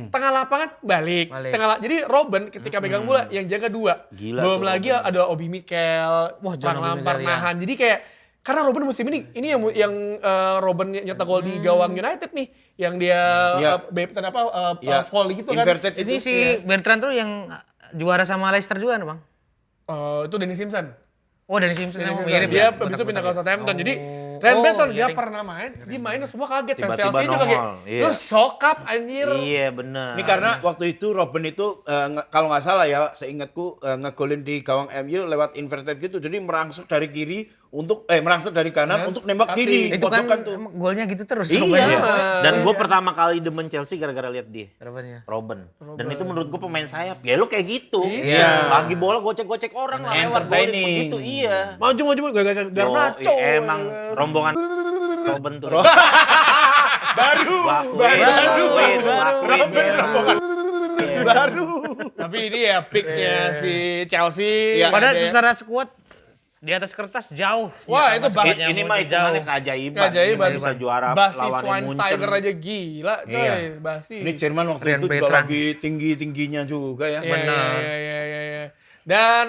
Tengah lapangan balik. Balik. Jadi Robben ketika pegang bola yang jaga dua. Gila Belum tuh lagi Robben. ada Obi Mikel, Wah, Frank jangan Obi Lampard Mikel, ya. nahan. Jadi kayak karena Robben musim ini yang Robben nyetak gol di gawang United nih, yang dia Iya. Iya. volley gitu kan. Inverted Ini itu. si Bertrand tuh yang juara sama Leicester juga nih, Bang. Itu Danny Simpson. Oh, dari Simpson Danny emang Simpson. mirip Dia ya. habis itu pindah ke Southampton. Jadi Oh. Ryan Bertrand iya, gak ding. pernah main, dia mainnya semua kaget. Fans Tiba-tiba Chelsea juga kayak, nongol, iya. lu sokap anjir. Iya bener. Ini karena waktu itu Robben itu kalau nggak salah ya, seingatku ngegolin di gawang MU lewat inverted gitu. Jadi merangsek dari kiri untuk merangsek dari kanan untuk nembak Cutting. kiri. Itu kan Pojokan tuh. golnya gitu terus. Iya. Robben. Dan gue pertama kali demen Chelsea gara-gara lihat dia. Robben ya. Robben. Dan itu menurut gue pemain sayap. Ya lu kayak gitu. Iya. Lagi bola gocek-gocek orang lah. lewat golin Entertaining. begitu, iya. Maju, Garnacho. Emang rombongan Robben tuh. Baru. Baru. Tapi ini ya picknya si Chelsea. Iya. Padahal Ada- secara skuad di atas kertas jauh. Wah, itu Mas- Bas- Ini mah hitungannya keajaiban. Keajaiban. Ini bisa juara Basti lawan Schweinsteiger Munchen. aja gila, coy. Iya. Basti. Ini Jerman waktu Ryan itu juga Bertrand. lagi tinggi-tingginya juga ya. Iya, benar. Iya. Dan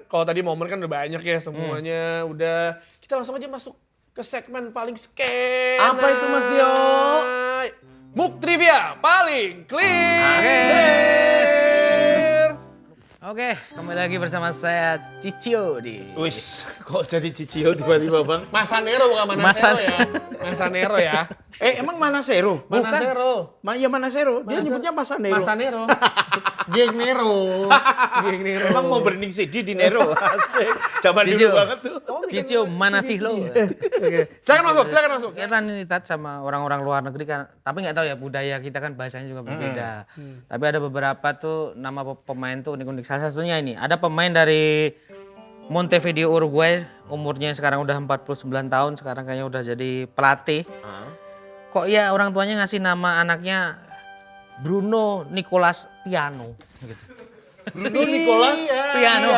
kalau tadi momen kan udah banyak ya semuanya. Udah, kita langsung aja masuk ke segmen paling skena. Apa itu, Mas Dio? Muk Trivia paling clear. Oke, kembali lagi bersama saya Cicio di. Wis, kok jadi Cicio tiba-tiba, Bang? Masanero bukan Manasero ya. Masanero ya. Emang Manasero? Manasero. Ya Manasero, dia nyebutnya Masanero. Masanero. Geng Nero. Geng Nero. Emang mau burning CD di Nero? Asik. Zaman dulu Cicio. banget tuh. Cicio, mana sih lo? Oke. Silakan masuk. Kita kan ini Tat sama orang-orang luar negeri kan, tapi nggak tahu ya budaya kita kan bahasanya juga berbeda. Tapi ada beberapa tuh nama pemain tuh unik-unik. Salah satunya ini, ada pemain dari Montevideo Uruguay, umurnya sekarang udah 49 tahun, sekarang kayaknya udah jadi pelatih. Kok ya orang tuanya ngasih nama anaknya Bruno Nicolas Piano gitu. Bruno Nicolas Piano.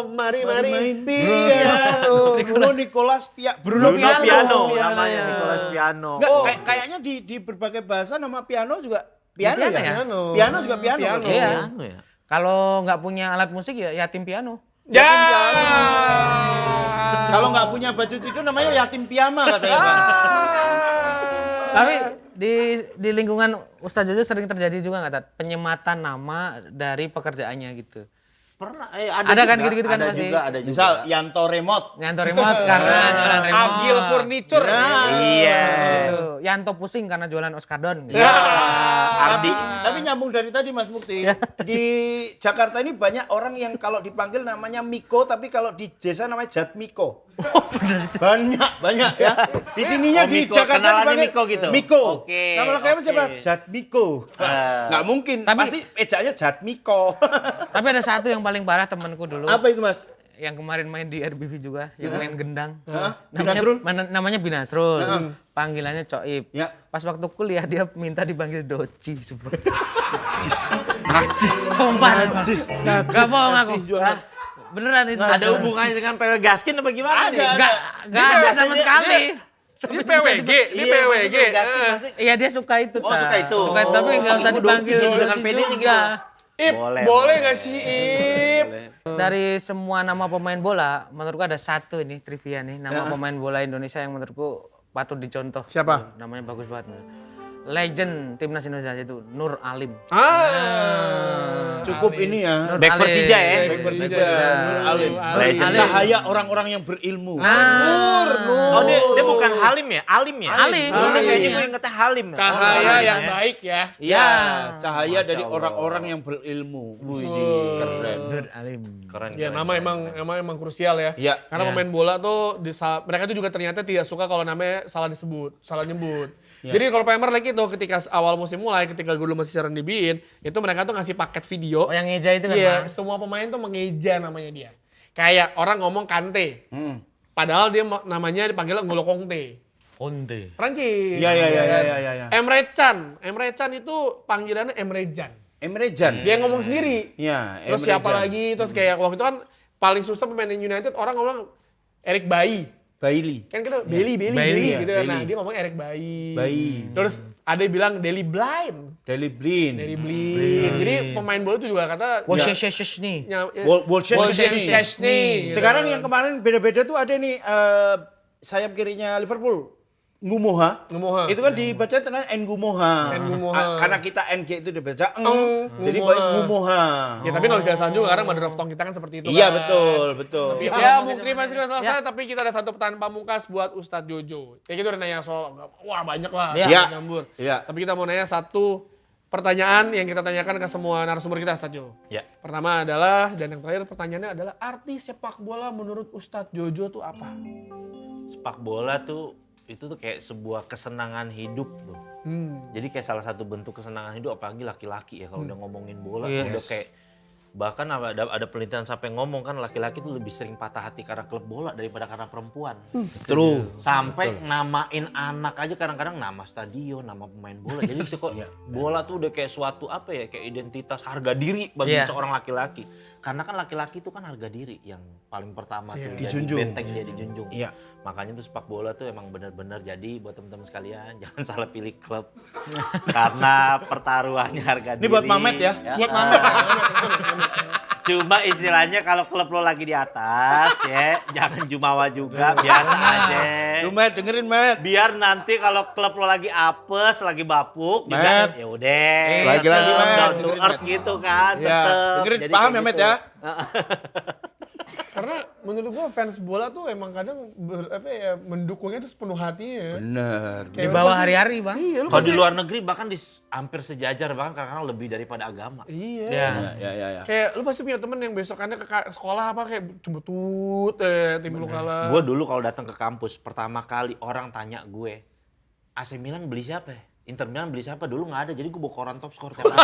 Mari main piano. Bruno Nicolas Bruno Piano. Piano namanya, Nicolas Piano. Enggak, kayaknya di berbagai bahasa nama piano juga piano Piano ya? ya? Piano juga piano. Piano. Iya. Piano ya. Kalau nggak punya alat musik ya yatim piano. Ya. Kalau nggak punya baju tidur namanya yatim piyama katanya, Bang. Tapi di lingkungan Ustadz Jojo sering terjadi juga nggak Tat? Penyematan nama dari pekerjaannya gitu. Pernah, Ada kan juga, gitu-gitu kan ada pasti. juga, ada juga. Misal Yanto Remote. Yanto remote karena jualan remote. Agil Furniture. Iya. Gitu. Yanto pusing karena jualan Oskadon. Gitu. Tapi nyambung dari tadi Mas Mukti. Di Jakarta ini banyak orang yang kalau dipanggil namanya Miko, tapi kalau di desa namanya Jatmiko. Banyak ya. Di sininya Oh, di Miko, Jakarta kenalannya dipanggil Miko gitu? Miko. Oke, Nama lengkapnya oke. siapa? Jatmiko. Nggak mungkin. Pasti ejaannya Jatmiko. Tapi ada satu yang paling parah temanku dulu. Apa itu Mas? Yang kemarin main di RBV juga, yang main gendang. Binasrul? Namanya Binasrul. Panggilannya Coib. Ya. Pas waktu kuliah dia minta dipanggil Doci. Najis. Sumpah. Najis. Gak bohong aku. Najis juga. Beneran itu. Ada hubungannya dengan PW Gaskin apa gimana nih? Gak ada sama sekali. Ini PWG, ini Iya, PWG. maksudnya Gaskin pasti. Iya dia suka itu. Oh, Ta. suka itu. Suka itu, tapi nggak usah Oh, dipanggil Doci dengan Doci PD-nya juga. gitu. Ip, boleh nggak sih Ip? Dari semua nama pemain bola, menurutku ada satu ini trivia nih, nama pemain bola Indonesia yang menurutku patut dicontoh. Siapa? Namanya bagus banget. Legend timnas Indonesia itu Nur Alim. Cukup ini ya. Nur Back Alim. Persija ya? Back Persija, Nur Alim. Legend. Cahaya orang-orang yang berilmu. Oh dia bukan Halim ya? Alim ya? Alim. Dulu Alim. kayaknya gue ingetnya Halim. Cahaya Oh, yang ya. baik ya. Iya, cahaya Masya dari Allah. orang-orang yang berilmu. Keren. Nur Alim. Keren. Ya keren, nama keren. emang krusial ya. Iya. Karena pemain bola tuh mereka tuh juga ternyata tidak suka kalau namanya salah disebut, salah nyebut. Jadi kalau Premier League itu ketika awal musim mulai, ketika gue dulu masih siaran di BIN, itu mereka tuh ngasih paket video. Oh yang ngeja itu kan, Iya, Mas? semua pemain tuh mengeja namanya dia. Kayak orang ngomong Kante. Padahal dia namanya dipanggil N'Golo Kante. Conte. Prancis. Iya, iya, iya, kan? iya, iya, iya. Emre Can itu panggilannya Emre Can. Emre Can. Dia ngomong sendiri. Iya, Terus Emre siapa Can. lagi? Terus kayak waktu itu kan paling susah pemain United orang ngomong Eric Bailly. Bailey. Kan kita Bailey Bailey, gitu ya, kan. Nah, Bailey. dia ngomong Eric Bailly. Bailly. Terus ada yang bilang Deli Blind. Deli Blin. Dari Blin. Jadi pemain bola itu juga kata Woshesh nih. Wolchesny. Sekarang yang kemarin beda-beda tuh ada nih sayap kirinya Liverpool. Ngumoha. Ngumoha. Itu kan dibaca ternyata Ngumoha. Ngumoha. Karena kita NG itu dibaca jadi Ngumoha. Ngumoha. Ya tapi kalau dijelasin juga karena Mother of Tongue kita kan seperti itu. Iya, kan. betul. Ya, Mukri masih sudah selesai, tapi kita ada satu pertanyaan pamungkas buat Ustadz Jojo. Ya kita udah nanya soal, wah banyak lah, Iya. nyambur. Iya. Tapi kita mau nanya satu pertanyaan yang kita tanyakan ke semua narasumber kita, Ustadz Jojo. Ya. Pertama adalah, dan yang terakhir pertanyaannya adalah, arti sepak bola menurut Ustadz Jojo tuh apa? Sepak bola tuh itu tuh kayak sebuah kesenangan hidup loh. Jadi kayak salah satu bentuk kesenangan hidup apalagi laki-laki ya kalau udah ngomongin bola tuh udah kayak bahkan ada penelitian sampai ngomong kan laki-laki tuh lebih sering patah hati karena klub bola daripada karena perempuan. True. Sampai namain anak aja kadang-kadang nama stadion, nama pemain bola. Jadi itu kok bola tuh udah kayak suatu apa ya, kayak identitas harga diri bagi Iya. seorang laki-laki. Karena kan laki-laki itu kan harga diri yang paling pertama tuh Dijunjung. jadi benteng dia dijunjung. Iya. Makanya tuh sepak bola tuh emang benar-benar jadi buat teman-teman sekalian jangan salah pilih klub. Karena pertaruhannya harga Ini diri. buat Mamet ya. Buat Mamet. Cuma istilahnya kalau klub lo lagi di atas ya, jangan jumawa juga, biasa aja. Lu Matt, dengerin Matt. Biar nanti kalau klub lo lagi apes, lagi bapuk, juga Matt. ya udah. Lagi-lagi, tetep Matt, down to dengerin, earth Matt. gitu kan, Iya, tetep. dengerin, Jadi paham kayak ya, Matt, gitu. ya? Karena menurut gua fans bola tuh emang kadang mendukungnya tuh sepenuh hatinya. Bener. Di bawah hari-hari, Bang. Iya, lu Kalau di pasti- luar negeri bahkan hampir sejajar, bahkan kadang-kadang lebih daripada agama. Iya. Ya. Ya. Kayak lu pasti punya temen yang besokannya ke sekolah apa kayak jemput tim lu kalah. Gue dulu kalau datang ke kampus, pertama kali orang tanya gue, AC Milan beli siapa ya? Inter Milan beli siapa? Dulu nggak ada, jadi gue bawa koran top score tiap hari.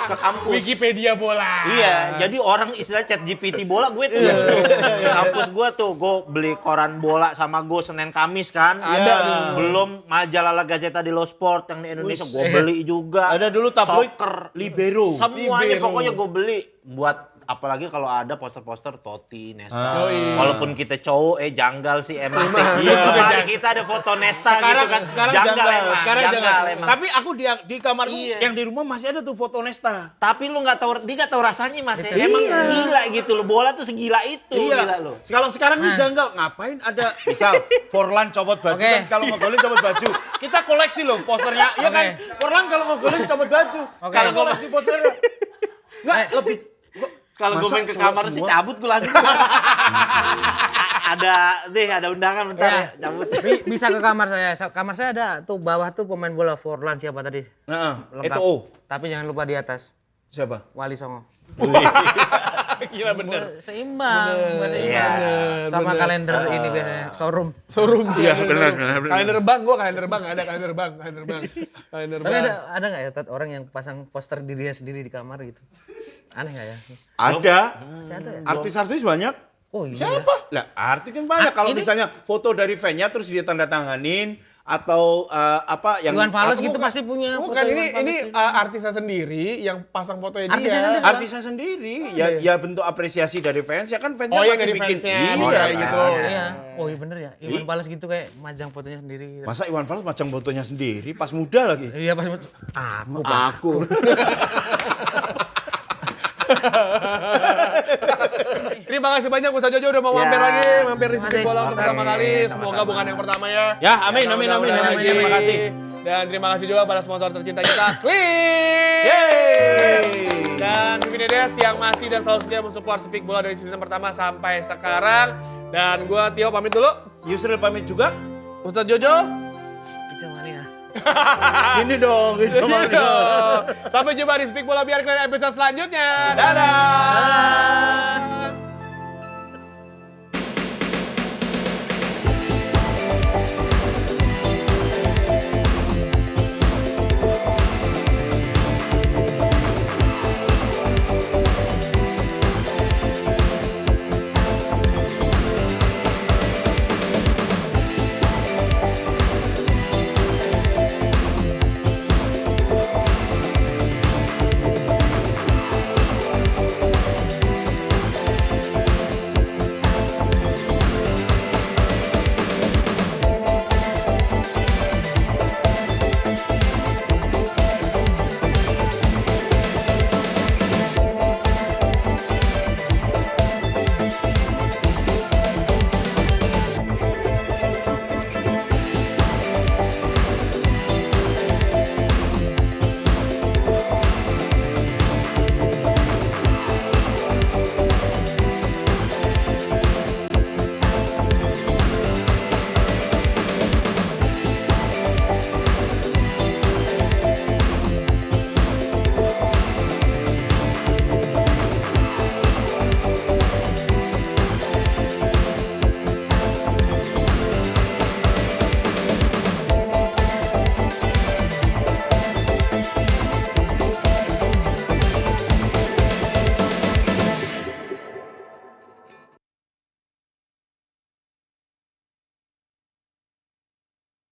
ke kampus. Wikipedia bola. Iya, jadi orang istilah chat GPT bola gue tuh. Ke kampus gue tuh, gue beli koran bola sama gue Senin Kamis kan. Ada. Belum majalah La Gazzetta dello Sport yang di Indonesia gue beli juga. Ada dulu tabloid Soccer. Libero. Semuanya Libero. pokoknya gue beli buat apalagi kalau ada poster-poster Totti, Nesta. Yoi. Walaupun kita cowok janggal sih emang sih. Iya. Cuma kita ada foto Nesta gitu kan. Sekarang janggal. emang, Sekarang janggal jangan. emang. Tapi aku di kamarku Iya. yang di rumah masih ada tuh foto Nesta. Tapi lu nggak tahu, dia nggak tahu rasanya mas ya. Emang Iya. gila gitu loh, bola tuh segila itu, gila loh. Kalau sekarang nih janggal, ngapain ada misal Forlan copot baju Oke. kan kalau ngegolin copot baju. Kita koleksi loh posternya. Iya kan? Forlan kalau ngegolin copot baju. Oke. Kalau koleksi posternya. Enggak, lebih Kalau gue Masa main ke cowok kamar sih semua? cabut gue langsung. Ada undangan bentar ya, cabut. Bisa ke kamar saya. Kamar saya ada tuh bawah tuh pemain bola Forlan siapa tadi? Heeh. Lengkap. Eto'o. Tapi jangan lupa di atas. Siapa? Wali Songo. Gila bener. Seimbang. Iya. Sama kalender ini biasanya showroom. Showroom. Iya, benar. Kalender bank, gua kalender bank, ada kalender bank. Kalender Tapi bank. ada nggak ya Tat, orang yang pasang poster dirinya sendiri di kamar gitu? Aneh nggak ya? Ada. Pasti ada ya? Artis-artis banyak. Oh iya. Siapa? Lah, artis kan banyak. Kalau misalnya foto dari fan-nya terus dia tanda tanganin atau apa yang Iwan Fals apa- gitu pasti punya. Bukan, foto ini Iwan Fals gitu. artisnya sendiri yang pasang fotonya dia. Artisnya sendiri? artisnya sendiri. Ya bentuk apresiasi dari fans ya kan fansnya Oh, yang pasti dari bikin. fansnya. Iya, Oh, kayak gitu. Iya. Oh iya bener ya. Iwan Fals gitu kayak majang fotonya sendiri. Masa Iwan Fals macam fotonya sendiri pas muda lagi? Iya pas aku. Terima kasih banyak Ustaz Jojo udah mau mampir Ya. lagi, mampir di Speak Bola untuk pertama kali. Semoga Sama-sama. bukan yang pertama ya. Ya, amin, amin, Mudah-mudahan amin, amin. lagi. Terima kasih. Dan terima kasih juga pada sponsor tercinta kita, Klik. Yeay. Dan Vivi Dedes yang masih dan selalu setia mensupport Speak Bola dari season pertama sampai sekarang. Dan gua Tio pamit dulu. Yusril pamit juga. Ustaz Jojo. Itu mania. Ini dong, Sampai jumpa di Speak Bola biar kalian episode selanjutnya. Dadah.